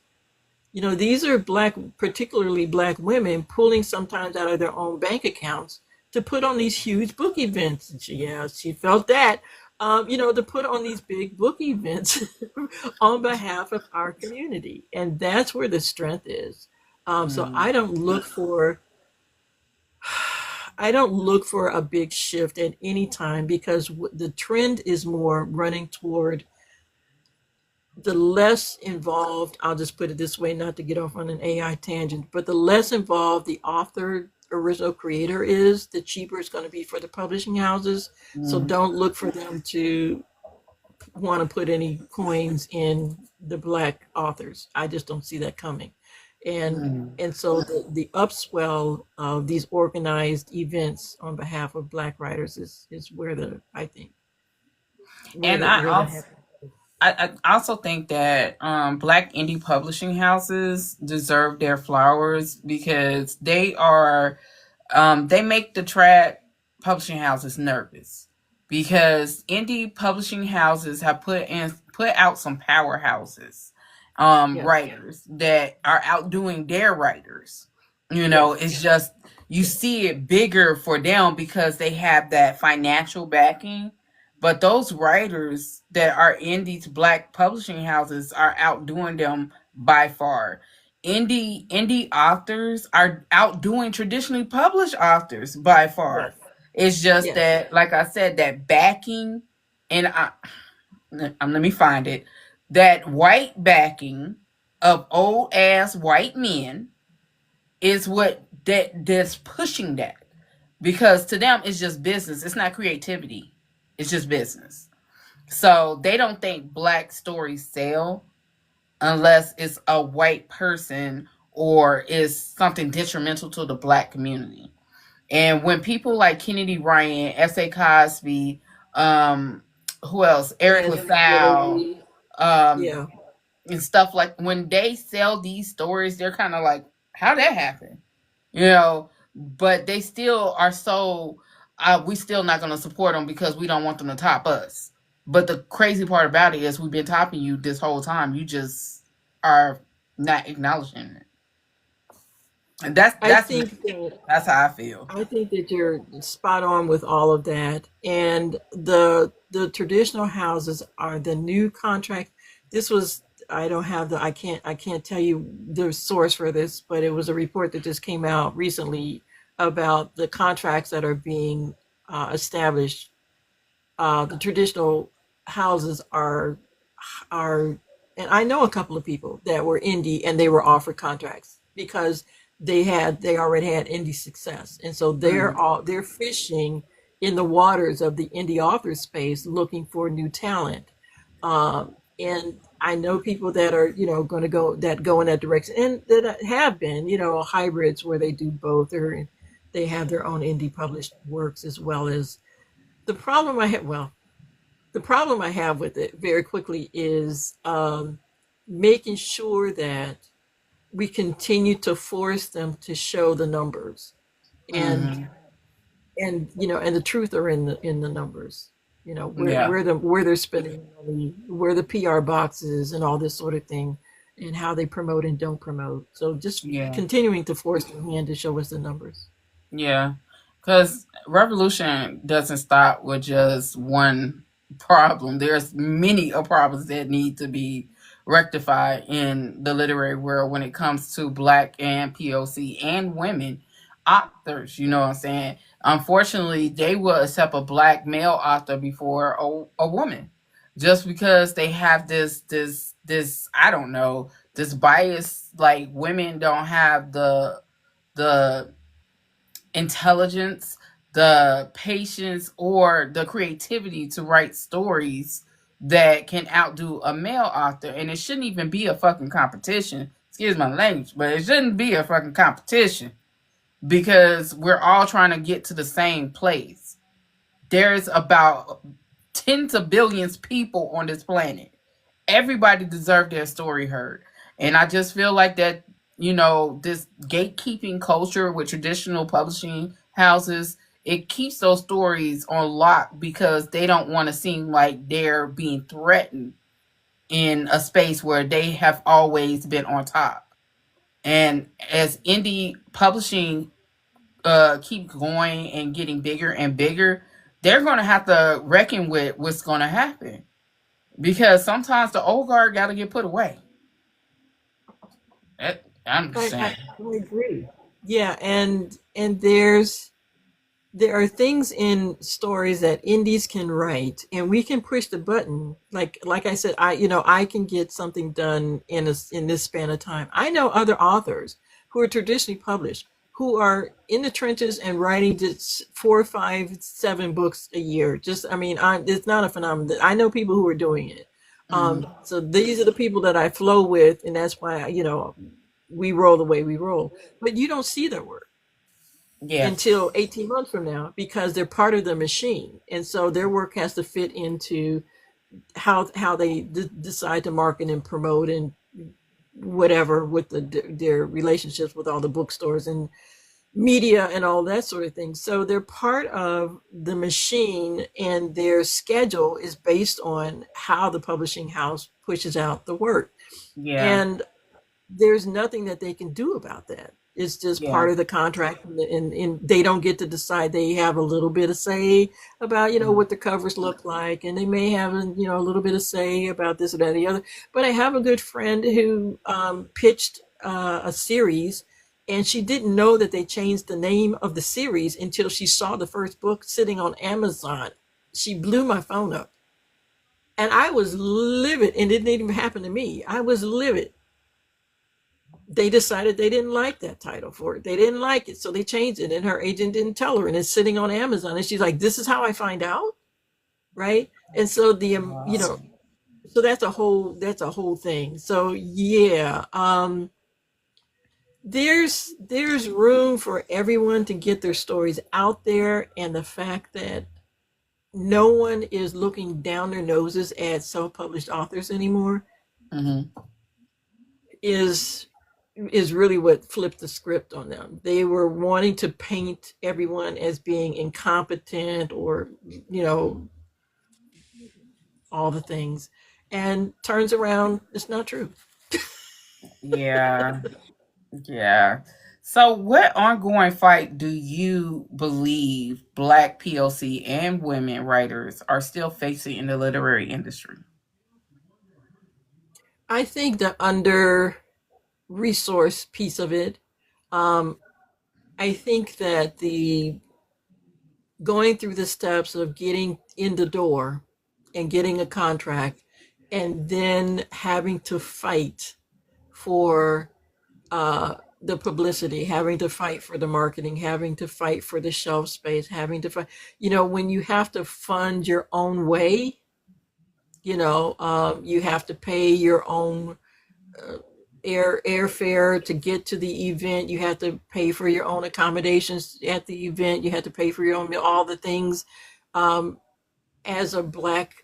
These are Black, particularly Black women, pulling sometimes out of their own bank accounts to put on these huge book events. And she felt that, to put on these big book events on behalf of our community. And that's where the strength is. So Mm-hmm. I don't look for a big shift at any time, because the trend is more running toward the less involved, I'll just put it this way, not to get off on an AI tangent, but the less involved the author, original creator is, the cheaper it's going to be for the publishing houses. So Mm-hmm. don't look for them to want to put any coins in the Black authors. I just don't see that coming. And Mm-hmm. and so the upswell of these organized events on behalf of Black writers is where the I think And where the happy. I also think that Black indie publishing houses deserve their flowers because they make the trad publishing houses nervous because indie publishing houses have put out some powerhouses, Yes, writers that are outdoing their writers. yes, It's just you see it bigger for them because they have that financial backing. But those writers that are in these Black publishing houses are outdoing them by far. Indie authors are outdoing traditionally published authors by far. yes, It's just yes, that, like I said, that backing, and let me find it. That white backing of old ass white men is that's pushing that, because to them it's just business. It's not creativity. It's just business. So they don't think Black stories sell unless it's a white person or is something detrimental to the Black community. And when people like Kennedy Ryan, S.A. Cosby, um, who else? Eric LaSalle, Angie, um, yeah. and stuff like when they sell these stories, they're kind of like, how that happen? You know, but they still are so, we still not going to support them because we don't want them to top us. But the crazy part about it is we've been topping you this whole time. You just are not acknowledging it. And I that's me. think that That's how I feel. I think that you're spot on with all of that. And the traditional houses are the new contract. This was I don't have the I can't tell you the source for this, but it was a report that just came out recently about the contracts that are being established. The traditional houses are, and I know a couple of people that were indie and they were offered contracts because they already had indie success, and so Mm, they're fishing in the waters of the indie author space looking for new talent. And I know people that are going to go in that direction, and that have been hybrids where they do both, or they have their own indie published works as well as the problem I have. Well, the problem I have with it very quickly is making sure that we continue to force them to show the numbers, and hmm. and the truth are in the numbers. Yeah. Where they're spending money, where the PR boxes and all this sort of thing, and how they promote and don't promote. So just Yeah. continuing to force their hand to show us the numbers. Yeah. Because revolution doesn't stop with just one problem. There's many problems that need to be rectified in the literary world when it comes to black and POC and women authors. You know what I'm saying? Unfortunately, they will accept a black male author before a woman, just because they have this I don't know, this bias. Like, women don't have the intelligence, the patience, or the creativity to write stories that can outdo a male author. And it shouldn't even be a fucking competition. Excuse my language, but it shouldn't be a fucking competition because we're all trying to get to the same place. There's about tens of billions people on this planet. Everybody deserves their story heard. And I just feel like that, this gatekeeping culture with traditional publishing houses, it keeps those stories on lock because they don't want to seem like they're being threatened in a space where they have always been on top. And as indie publishing keep going and getting bigger and bigger, they're going to have to reckon with what's going to happen because sometimes the old guard got to get put away. I'm just saying. I agree. Yeah, and there are things in stories that indies can write, and we can push the button. Like I said, I can get something done in this span of time. I know other authors who are traditionally published who are in the trenches and writing just 4, 5, 7 books a year. Just, it's not a phenomenon. I know people who are doing it. Mm, So these are the people that I flow with, and that's why we roll the way we roll. But you don't see their work yeah, until 18 months from now because they're part of the machine, and so their work has to fit into how they decide to market and promote and whatever with their relationships with all the bookstores and media and all that sort of thing. So they're part of the machine, and their schedule is based on how the publishing house pushes out the work. yeah, And there's nothing that they can do about that. It's just yeah. part of the contract, and they don't get to decide. They have a little bit of say about Mm, what the covers look like, and they may have a little bit of say about this or that or the other. But I have a good friend who pitched a series, and she didn't know that they changed the name of the series until she saw the first book sitting on Amazon. She blew my phone up, and I was livid, and it didn't even happen to me. I was livid. They decided they didn't like that title for it. They didn't like it, so they changed it, and her agent didn't tell her, and it's sitting on Amazon. And she's like, "This is how I find out, right?" And so wow. so that's a whole thing. So yeah, there's room for everyone to get their stories out there, and the fact that no one is looking down their noses at self-published authors anymore Hmm. is is really what flipped the script on them. They were wanting to paint everyone as being incompetent or, you know, all the things. And turns around, it's not true. Yeah, yeah. So, what ongoing fight do you believe Black POC and women writers are still facing in the literary industry? I think the under resource piece of it, um, I think that the going through the steps of getting in the door and getting a contract and then having to fight for the publicity, having to fight for the marketing, having to fight for the shelf space, having to fight. When you have to fund your own way, you have to pay your own uh, airfare to get to the event. You have to pay for your own accommodations at the event. You have to pay for your own all the things. Um, as a black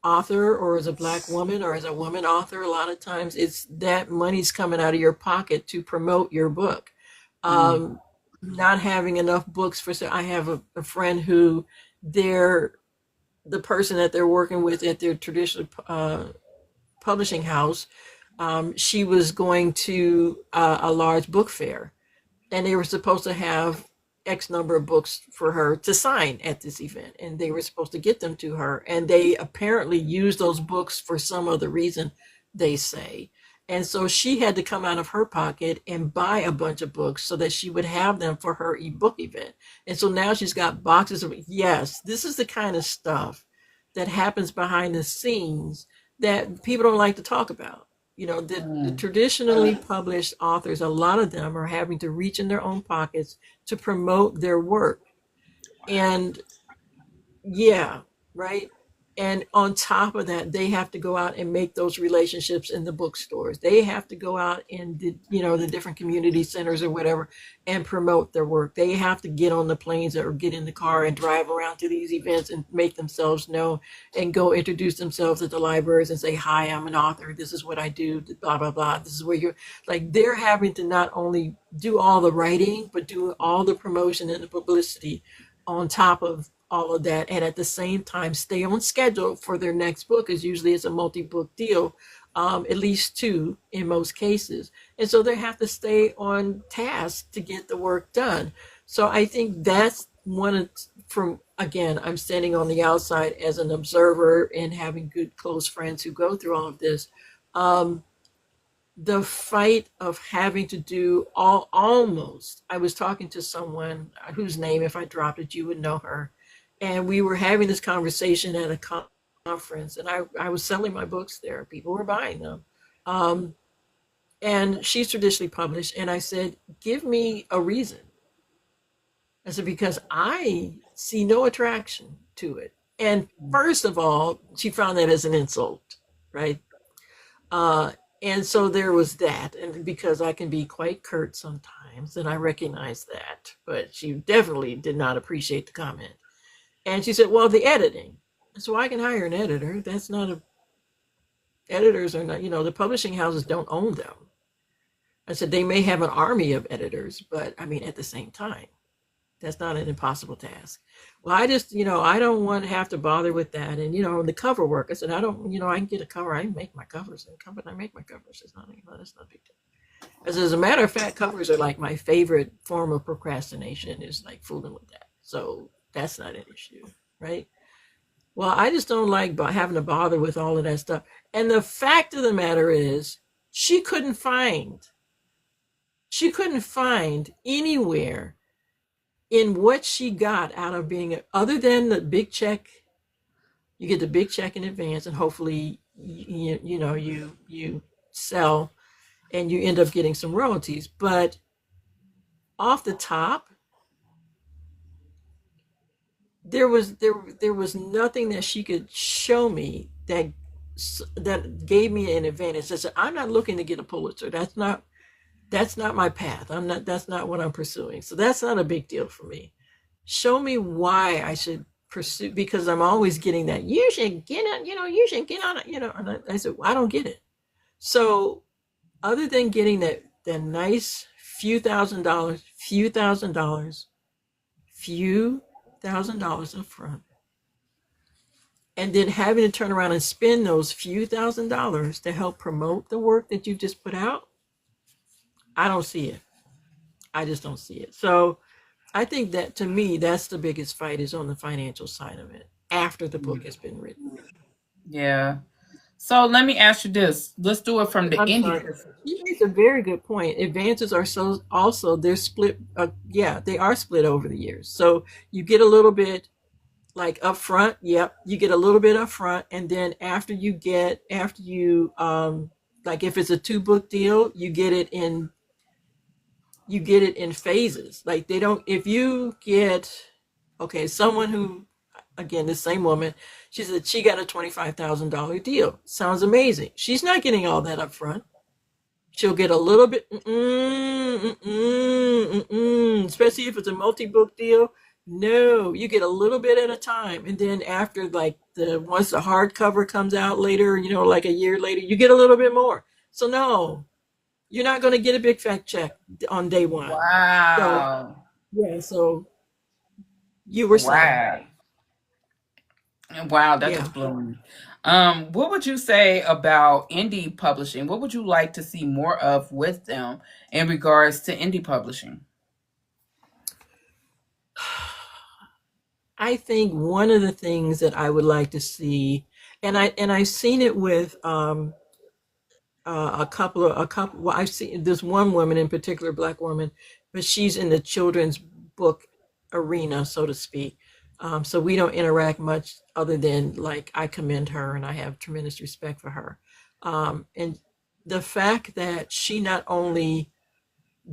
author or as a black woman or as a woman author, a lot of times it's that money's coming out of your pocket to promote your book. Mm, um, Not having enough books for, so I have a friend who they're the person that they're working with at their traditional publishing house. She was going to a large book fair, and they were supposed to have X number of books for her to sign at this event, and they were supposed to get them to her, and they apparently used those books for some other reason, they say. And so she had to come out of her pocket and buy a bunch of books so that she would have them for her ebook event. And so now she's got boxes of, yes, this is the kind of stuff that happens behind the scenes that people don't like to talk about. The Mm. traditionally published authors, a lot of them are having to reach in their own pockets to promote their work. And yeah, right. And on top of that, they have to go out and make those relationships in the bookstores. They have to go out in the different community centers or whatever and promote their work. They have to get on the planes or get in the car and drive around to these events and make themselves known and go introduce themselves at the libraries and say, "Hi, I'm an author. This is what I do, blah, blah, blah. This is where you're," like, they're having to not only do all the writing, but do all the promotion and the publicity on top of all of that, and at the same time stay on schedule for their next book, because usually it's a multi-book deal, at least two in most cases. And so they have to stay on task to get the work done. So I think that's one of, from, again, I'm standing on the outside as an observer and having good close friends who go through all of this. um, the fight of having to do almost, I was talking to someone whose name, if I dropped it, you would know her, and we were having this conversation at a conference, and I was selling my books there. People were buying them. um, and she's traditionally published, and I said, give me a reason. I said, because I see no attraction to it. And first of all, she found that as an insult, right? Uh, and so there was that, and because I can be quite curt sometimes, and I recognize that, but she definitely did not appreciate the comment. And she said, "Well, the editing." So I can hire an editor. That's not a Editors are not, the publishing houses don't own them. I said they may have an army of editors, but I mean, at the same time, that's not an impossible task. Well, I just, I don't want to have to bother with that. And, the cover work, I said, I don't, I can get a cover. I make my covers. I make my covers. It's not, that's not a big deal. As a matter of fact, covers are like my favorite form of procrastination, is like fooling with that. So that's not an issue, right? Well, I just don't like having to bother with all of that stuff. And the fact of the matter is, she couldn't find, she couldn't find anywhere in what she got out of being, other than the big check. You get the big check in advance, and hopefully you sell and you end up getting some royalties. But off the top, there was nothing that she could show me that gave me an advantage. I said, I'm not looking to get a Pulitzer. That's not my path. That's not what I'm pursuing. So that's not a big deal for me. Show me why I should pursue, because I'm always getting that, you should get on, you should get on it, and I said, well, I don't get it. So other than getting that nice few thousand dollars up front, and then having to turn around and spend those few $1,000s to help promote the work that you've just put out, I don't see it. I just don't see it. So I think that, to me, that's the biggest fight, is on the financial side of it after the book has been written. Yeah. So let me ask you this. Let's do it from the I'm indie. sorry. She makes a very good point. Advances are so also, they're split. Yeah, they are split over the years. So you get a little bit like up front. Yep, you get a little bit up front, and then after you like, if it's a two-book deal, you get it in phases. Like, they don't, if you get, okay, someone who, again, the same woman, she said she got a $25,000 deal. Sounds amazing. She's not getting all that up front. She'll get a little bit, especially if it's a multi-book deal. No, you get a little bit at a time, and then after, like, once the hardcover comes out later, like a year later, you get a little bit more. So no, you're not going to get a big fat check on day one. So Wow. yeah, so you were saying, Wow. Wow, that yeah. just blew me. What would you say about indie publishing? What would you like to see more of with them in regards to indie publishing? I think one of the things that I would like to see, and I've seen it with a couple. Well, I've seen this one woman in particular, black woman, but she's in the children's book arena, so to speak. So we don't interact much, other than like I commend her and I have tremendous respect for her. And the fact that she not only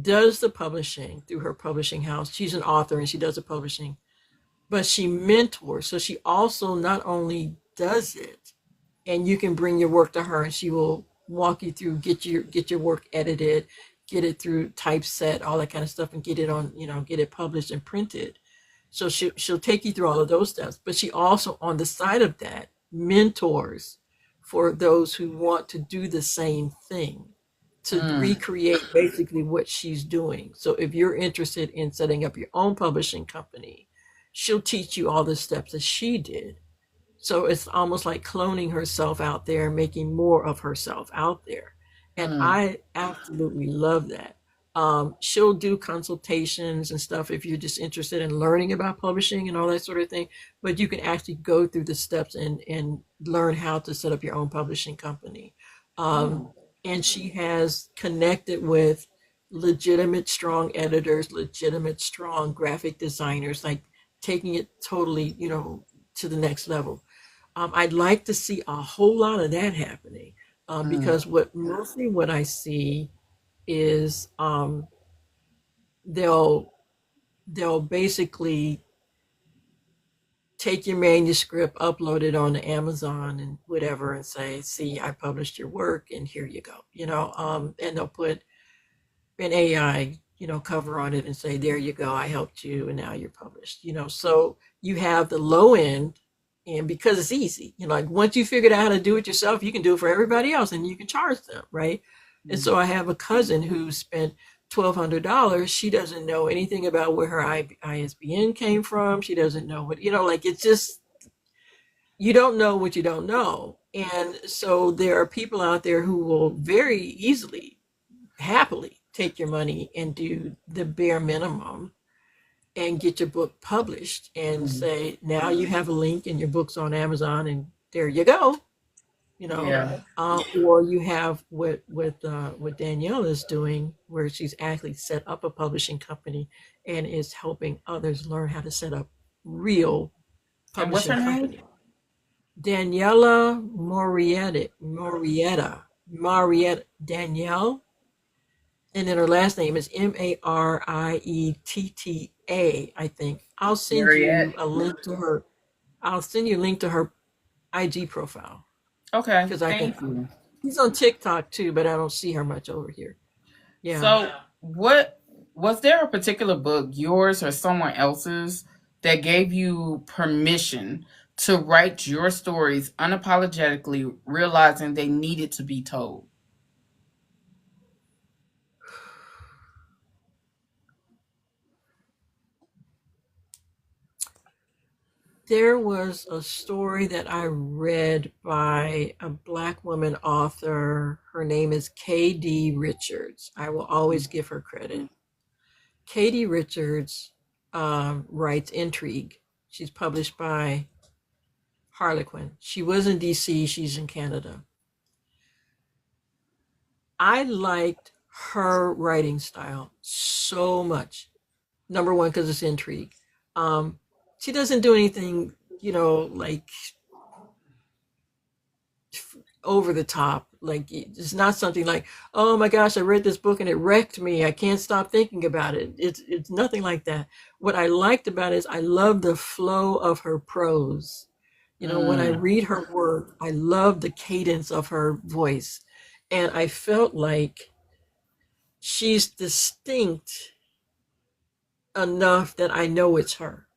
does the publishing through her publishing house, she's an author and she does the publishing, but she mentors. So she also not only does it, and you can bring your work to her and she will walk you through, get your work edited, get it through typeset, all that kind of stuff, and get it on, get it published and printed. So she'll take you through all of those steps, but she also, on the side of that, mentors for those who want to do the same thing, to recreate basically what she's doing. So if you're interested in setting up your own publishing company, she'll teach you all the steps that she did. So it's almost like cloning herself out there, making more of herself out there. And I absolutely love that. She'll do consultations and stuff if you're just interested in learning about publishing and all that sort of thing. But you can actually go through the steps and learn how to set up your own publishing company. And she has connected with legitimate, strong editors, legitimate, strong graphic designers, like taking it totally, to the next level. I'd like to see a whole lot of that happening, because what I see is, they'll they'll basically take your manuscript, upload it on Amazon and whatever, and say, "See, I published your work, and here you go." And they'll put an AI, cover on it and say, "There you go, I helped you, and now you're published." So you have the low end, and because it's easy, like once you figured out how to do it yourself, you can do it for everybody else, and you can charge them, right? And so I have a cousin who spent $1,200. She doesn't know anything about where her ISBN came from. She doesn't know what, like it's just, you don't know what you don't know. And so there are people out there who will very easily, happily take your money and do the bare minimum and get your book published and say, now you have a link and your book's on Amazon and there you go. Yeah. Or you have what Danielle is doing, where she's actually set up a publishing company and is helping others learn how to set up real And what's her publishing name? company. Daniela Marietta, Danielle, and then her last name is Marietta. I think I'll send you Mariette. a link to her. I'll send you a link to her IG profile, Okay, because I can. thank you. She's on TikTok too, but I don't see her much over here. Yeah. So, what was there a particular book, yours or someone else's, that gave you permission to write your stories unapologetically, realizing they needed to be told? There was a story that I read by a Black woman author. Her name is K.D. Richards. I will always give her credit. K.D. Richards writes intrigue. She's published by Harlequin. She was in DC, she's in Canada. I liked her writing style so much. Number one, because it's intrigue. Um, she doesn't do anything, like over the top. Like it's not something like, "Oh my gosh, I read this book and it wrecked me. I can't stop thinking about it." It's nothing like that. What I liked about it is I love the flow of her prose. When I Mm, read her work, I love the cadence of her voice, and I felt like she's distinct enough that I know it's her.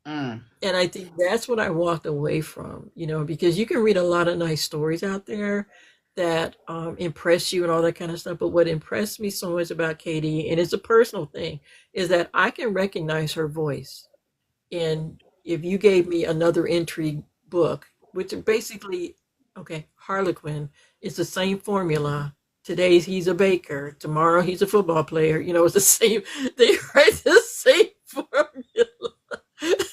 mm, And I think that's what I walked away from, because you can read a lot of nice stories out there that impress you and all that kind of stuff. But what impressed me so much about Katie, and it's a personal thing, is that I can recognize her voice. And if you gave me another intrigue book, which are basically, okay, Harlequin, it's the same formula. Today he's a baker, tomorrow he's a football player. It's the same, they write the same formula.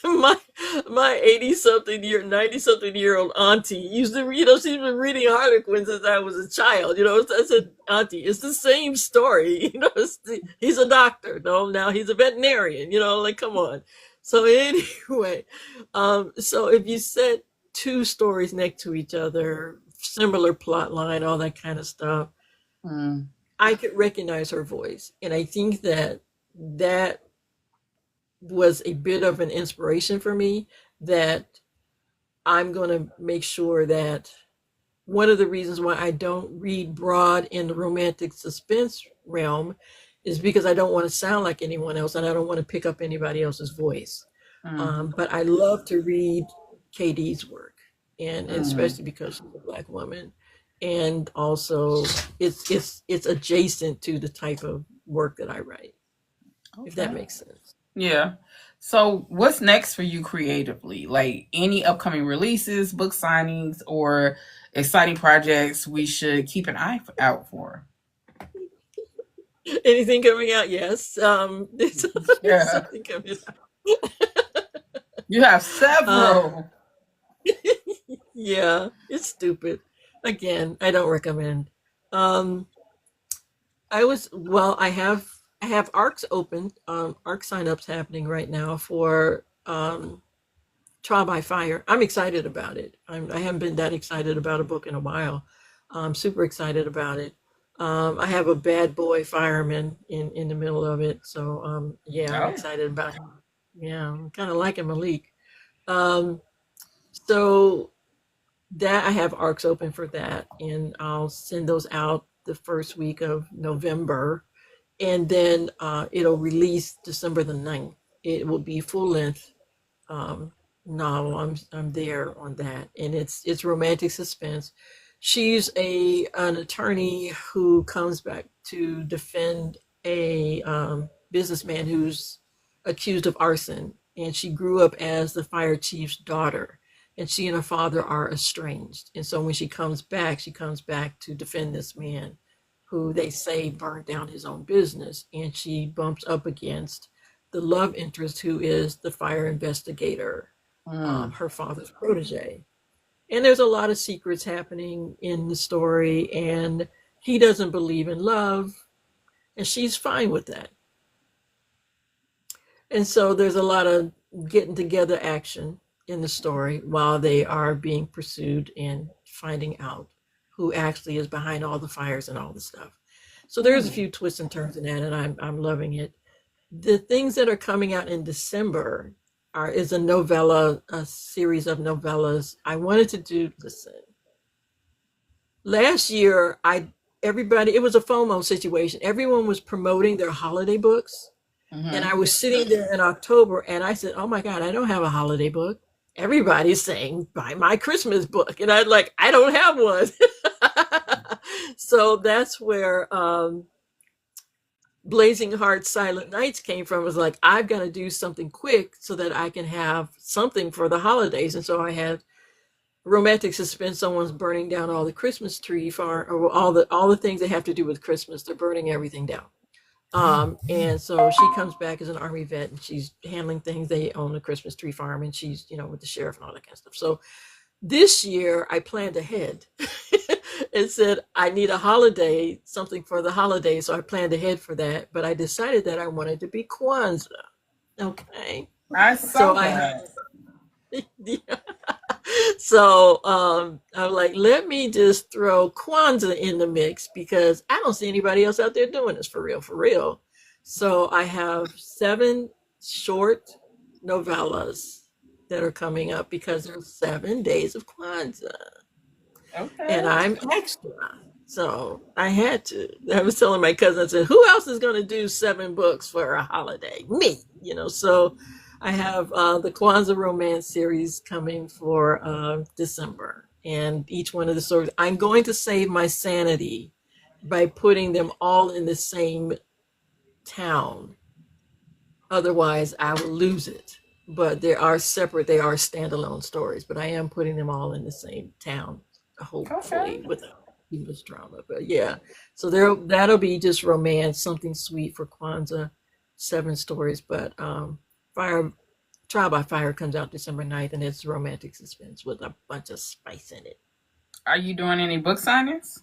my 90 something year old auntie used to, she's been reading Harlequin since I was a child. I said, auntie, it's the same story. He's a doctor. No, now he's a veterinarian. Like, come on. So anyway, so if you set two stories next to each other, similar plot line, all that kind of stuff, Mm. I could recognize her voice, and I think that was a bit of an inspiration for me, that I'm going to make sure that one of the reasons why I don't read broad in the romantic suspense realm is because I don't want to sound like anyone else, and I don't want to pick up anybody else's voice. Mm. But I love to read KD's work, and Mm. especially because she's a Black woman, and also it's adjacent to the type of work that I write, if that Okay. makes sense. Yeah. So, what's next for you creatively? Like any upcoming releases, book signings, or exciting projects we should keep an eye out for? Anything coming out? Yes. There's Yeah. something coming You have out. several. Yeah, it's stupid. Again, I don't recommend. Um, I have ARCs open, ARC signups happening right now for Trial by Fire. I'm excited about it. I haven't been that excited about a book in a while. I'm super excited about it. I have a bad boy fireman in the middle of it. So, yeah, I'm Oh. excited about him. Yeah, I'm kind of liking Malik. Um, so that I have ARCs open for that, and I'll send those out the first week of November, and then it'll release December the 9th. It will be full length um, novel. I'm there on that, and it's romantic suspense. She's an attorney who comes back to defend a businessman who's accused of arson, and she grew up as the fire chief's daughter, and she and her father are estranged. And so when she comes back to defend this man who they say burned down his own business, and she bumps up against the love interest who is the fire investigator, Mm. her father's protege. And there's a lot of secrets happening in the story, and he doesn't believe in love, and she's fine with that. And so there's a lot of getting together action in the story while they are being pursued and finding out who actually is behind all the fires and all the stuff. So there's a Mm. few twists and turns in that, and I'm loving it. The things that are coming out in December is a novella, a series of novellas. I wanted to do, listen, last year everybody, it was a FOMO situation. Everyone was promoting their holiday books, and I Mm-hmm. was sitting there in October, and I said, "Oh my God, I don't have a holiday book." Everybody's saying, "Buy my Christmas book," and I don't have one. So that's where Blazing Hearts Silent Nights came from. It was like, I've got to do something quick so that I can have something for the holidays. And so I had romantic suspense. Someone's burning down all the Christmas tree farm, or all the things that have to do with Christmas. They're burning everything down. And so she comes back as an army vet, and she's handling things. They own a Christmas tree farm, and she's, with the sheriff and all that kind of stuff. So this year I planned ahead and said, I need a holiday, something for the holidays. So I planned ahead for that, but I decided that I wanted to be Kwanzaa. Okay. I So saw I, that. yeah. So I'm like, let me just throw Kwanzaa in the mix because I don't see anybody else out there doing this for real, for real. So I have 7 short novellas that are coming up because there's 7 days of Kwanzaa, and Okay. I'm extra. So I had to. I was telling my cousin, I said, who else is going to do 7 books for a holiday? Me. So I have the Kwanzaa romance series coming for December. And each one of the stories, I'm going to save my sanity by putting them all in the same town. Otherwise, I will lose it. But they are separate, they are standalone stories, but I am putting them all in the same town, Okay. hopefully, without too much drama. But yeah, so that'll be just romance, something sweet for Kwanzaa, 7 stories. But Fire Trial by Fire comes out December 9th, and it's romantic suspense with a bunch of spice in it. Are you doing any book signings?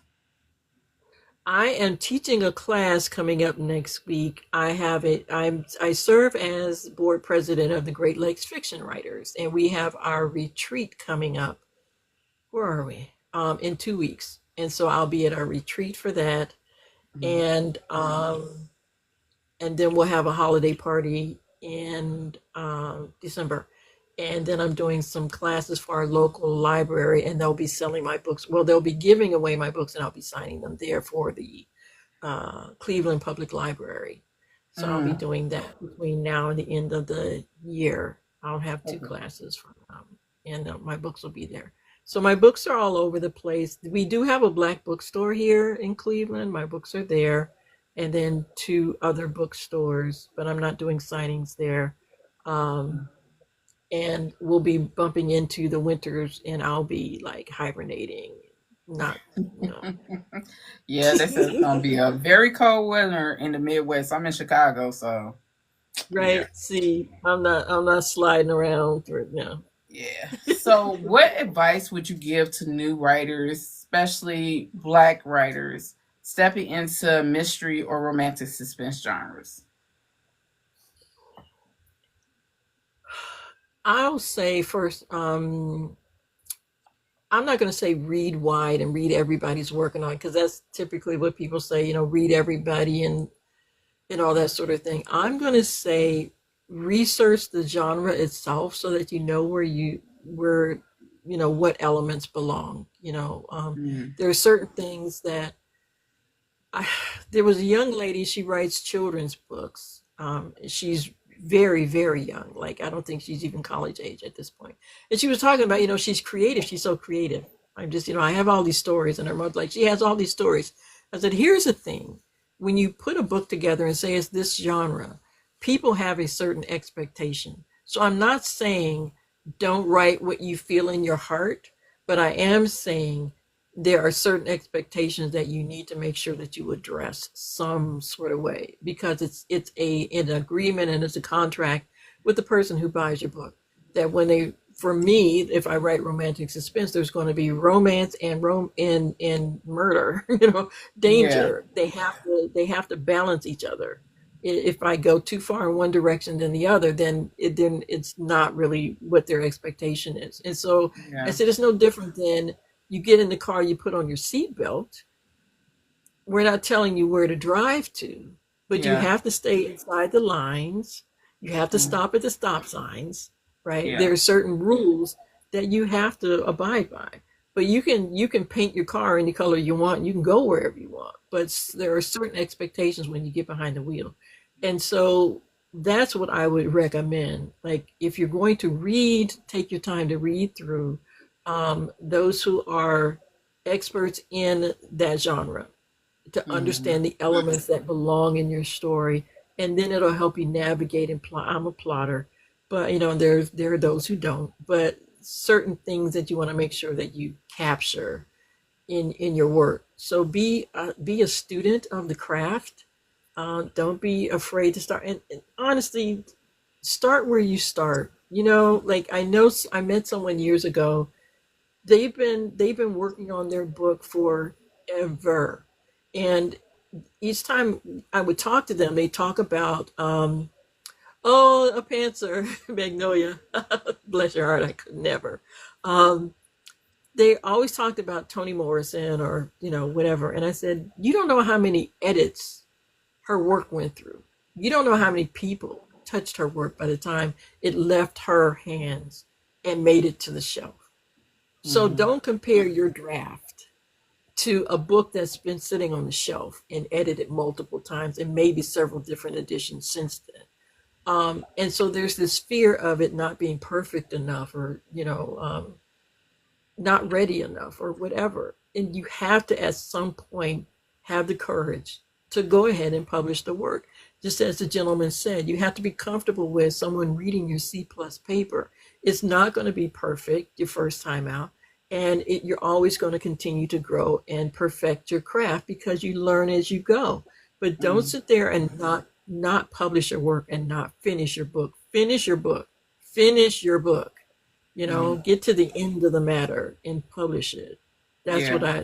I am teaching a class coming up next week. I serve as board president of the Great Lakes Fiction Writers, and we have our retreat coming up. Where are we? In 2 weeks, and so I'll be at our retreat for that, Mhm. and then we'll have a holiday party in December. And then I'm doing some classes for our local library, and they'll be selling my books. Well, they'll be giving away my books, and I'll be signing them there for the Cleveland Public Library. So I'll be Mm, doing that between now and the end of the year. I'll have two okay. classes for and my books will be there. So my books are all over the place. We do have a black bookstore here in Cleveland. My books are there, and then two other bookstores, but I'm not doing signings there. Um, and we'll be bumping into the winters, and I'll be like hibernating, not, you know. Yeah, they said it's gonna be a very cold winter in the Midwest. I'm in Chicago, so yeah, Right. See, I'm not sliding around for no. yeah. So, what advice would you give to new writers, especially Black writers, stepping into mystery or romantic suspense genres? I'll say first, I'm not going to say read wide and read everybody's working on, because that's typically what people say, read everybody and all that sort of thing. I'm going to say research the genre itself so that you know where what elements belong. Mm, There are certain things that I, there was a young lady, she writes children's books. She's very, very young. Like, I don't think she's even college age at this point. And she was talking about, she's creative. She's so creative. I'm just, I have all these stories. And her mother, like, she has all these stories. I said, here's the thing. When you put a book together and say it's this genre, people have a certain expectation. So I'm not saying don't write what you feel in your heart, but I am saying there are certain expectations that you need to make sure that you address some sort of way, because it's an agreement, and it's a contract with the person who buys your book, that when they, for me, if I write romantic suspense, there's going to be romance and and murder, yeah, danger. They have to balance each other. If I go too far in one direction than the other, then it's not really what their expectation is. And so I yeah, said it's no different than you get in the car, you put on your seatbelt. We're not telling you where to drive to, but you yeah, have to stay inside the lines. You have to mm, stop at the stop signs, right? yeah, There are certain rules that you have to abide by. But you can paint your car any color you want, and you can go wherever you want. But there are certain expectations when you get behind the wheel. And so that's what I would recommend. Like, if you're going to read, take your time to read through those who are experts in that genre, to mm, understand the elements that belong in your story, and then it'll help you navigate and plot. I'm a plotter, but there are those who don't. But certain things that you want to make sure that you capture in your work. So be a student of the craft. Don't be afraid to start. And honestly, start where you start. Like, I met someone years ago. They've been working on their book forever, and each time I would talk to them, they talk about oh, a pantser, Magnolia. Bless your heart, I could never. Um, they always talked about Toni Morrison, or whatever, and I said, you don't know how many edits her work went through. You don't know how many people touched her work by the time it left her hands and made it to the shelf. So mm, don't compare your draft to a book that's been sitting on the shelf and edited multiple times, and maybe several different editions since then. And so there's this fear of it not being perfect enough, or not ready enough, or whatever. And you have to, at some point, have the courage to go ahead and publish the work. Just as the gentleman said, you have to be comfortable with someone reading your C plus paper. It's not going to be perfect your first time out. And you're always going to continue to grow and perfect your craft, because you learn as you go. But don't mm, sit there and not publish your work and not finish your book. Finish your book. finish your book. Mm, Get to the end of the matter and publish it. That's what yeah.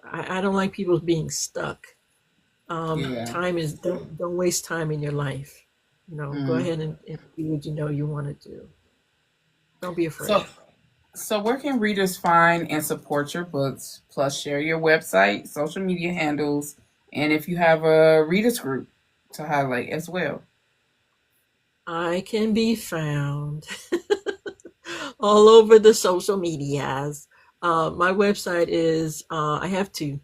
I don't like people being stuck. Yeah. Time is don't waste time in your life. Go Mm. ahead and do what you want to do. Don't be So, afraid. where can readers find and support your books? Plus, share your website, social media handles, and if you have a readers group to highlight as well. I can be found all over the social medias. My website is I have two.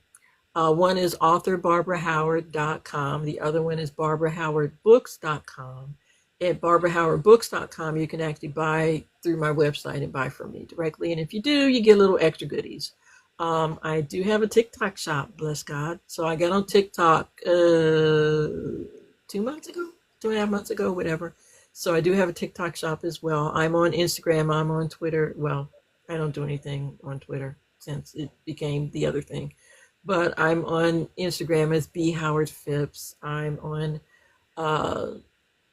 One is authorbarbarahoward.com. The other one is barbarahowardbooks.com. At barbarahowardbooks.com, you can actually buy through my website and buy from me directly. And if you do, you get little extra goodies. I do have a TikTok shop, bless God. So I got on TikTok 2 months ago, 2.5 months ago, whatever. So I do have a TikTok shop as well. I'm on Instagram. I'm on Twitter. Well, I don't do anything on Twitter since it became the other thing. But I'm on Instagram as B Howard Phipps. I'm on uh,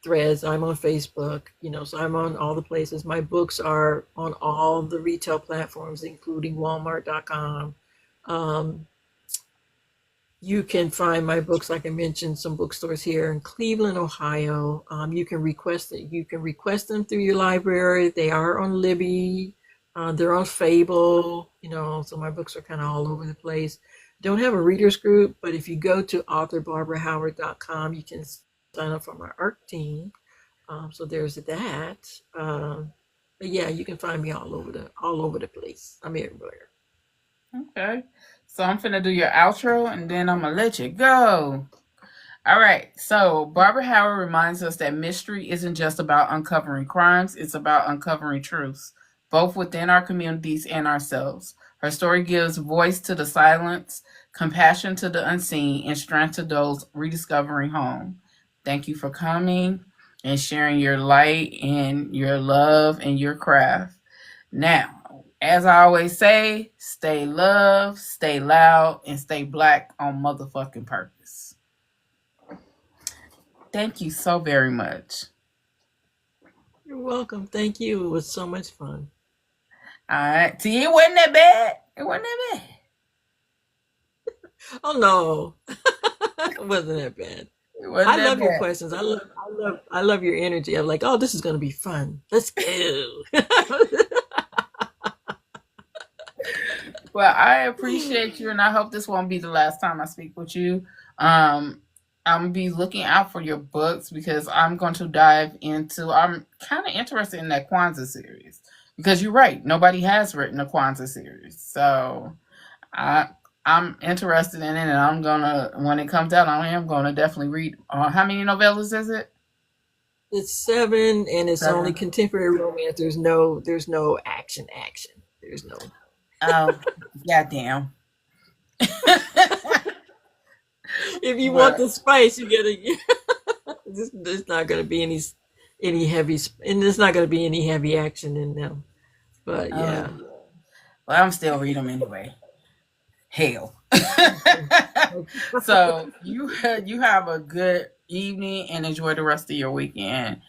Threads. I'm on Facebook. So I'm on all the places. My books are on all the retail platforms, including Walmart.com. Um, you can find my books, like I mentioned, some bookstores here in Cleveland, Ohio. You can request it. You can request them through your library. They are on Libby. They're on Fable. So my books are kind of all over the place. Don't have a readers group, but if you go to authorbarbarahoward.com, you can sign up for my ARC team. So there's that. But yeah, you can find me all over the place. I'm everywhere. Okay. So I'm finna do your outro and then I'm gonna let you go. All right. So Barbara Howard reminds us that mystery isn't just about uncovering crimes, it's about uncovering truths, both within our communities and ourselves. Her story gives voice to the silence, compassion to the unseen, and strength to those rediscovering home. Thank you for coming and sharing your light and your love and your craft. Now, as I always say, stay loved, stay loud, and stay black on motherfucking purpose. Thank you so very much. You're welcome. Thank you. It was so much fun. All right. See, it wasn't that bad. It wasn't that bad. Oh no, it wasn't that bad. It wasn't I that love your bad. questions. I love your energy. I'm like, oh, this is gonna be fun. Let's go. Well, I appreciate you, and I hope this won't be the last time I speak with you. Um, I'm gonna be looking out for your books because I'm going to dive into. I'm kind of interested in that Kwanzaa series because you're right. Nobody has written a Kwanzaa series, so I I'm interested in it, and I'm gonna when it comes out, I am gonna definitely read. How many novellas is it? It's 7, and it's only 7. contemporary romance. There's no action. There's no. Oh, goddamn. If you want But the spice, you gotta. There's not gonna be any heavy, and there's not gonna be any heavy action in them. But oh, yeah. well, I'm still read them anyway. Hell. Okay. So you have a good evening and enjoy the rest of your weekend.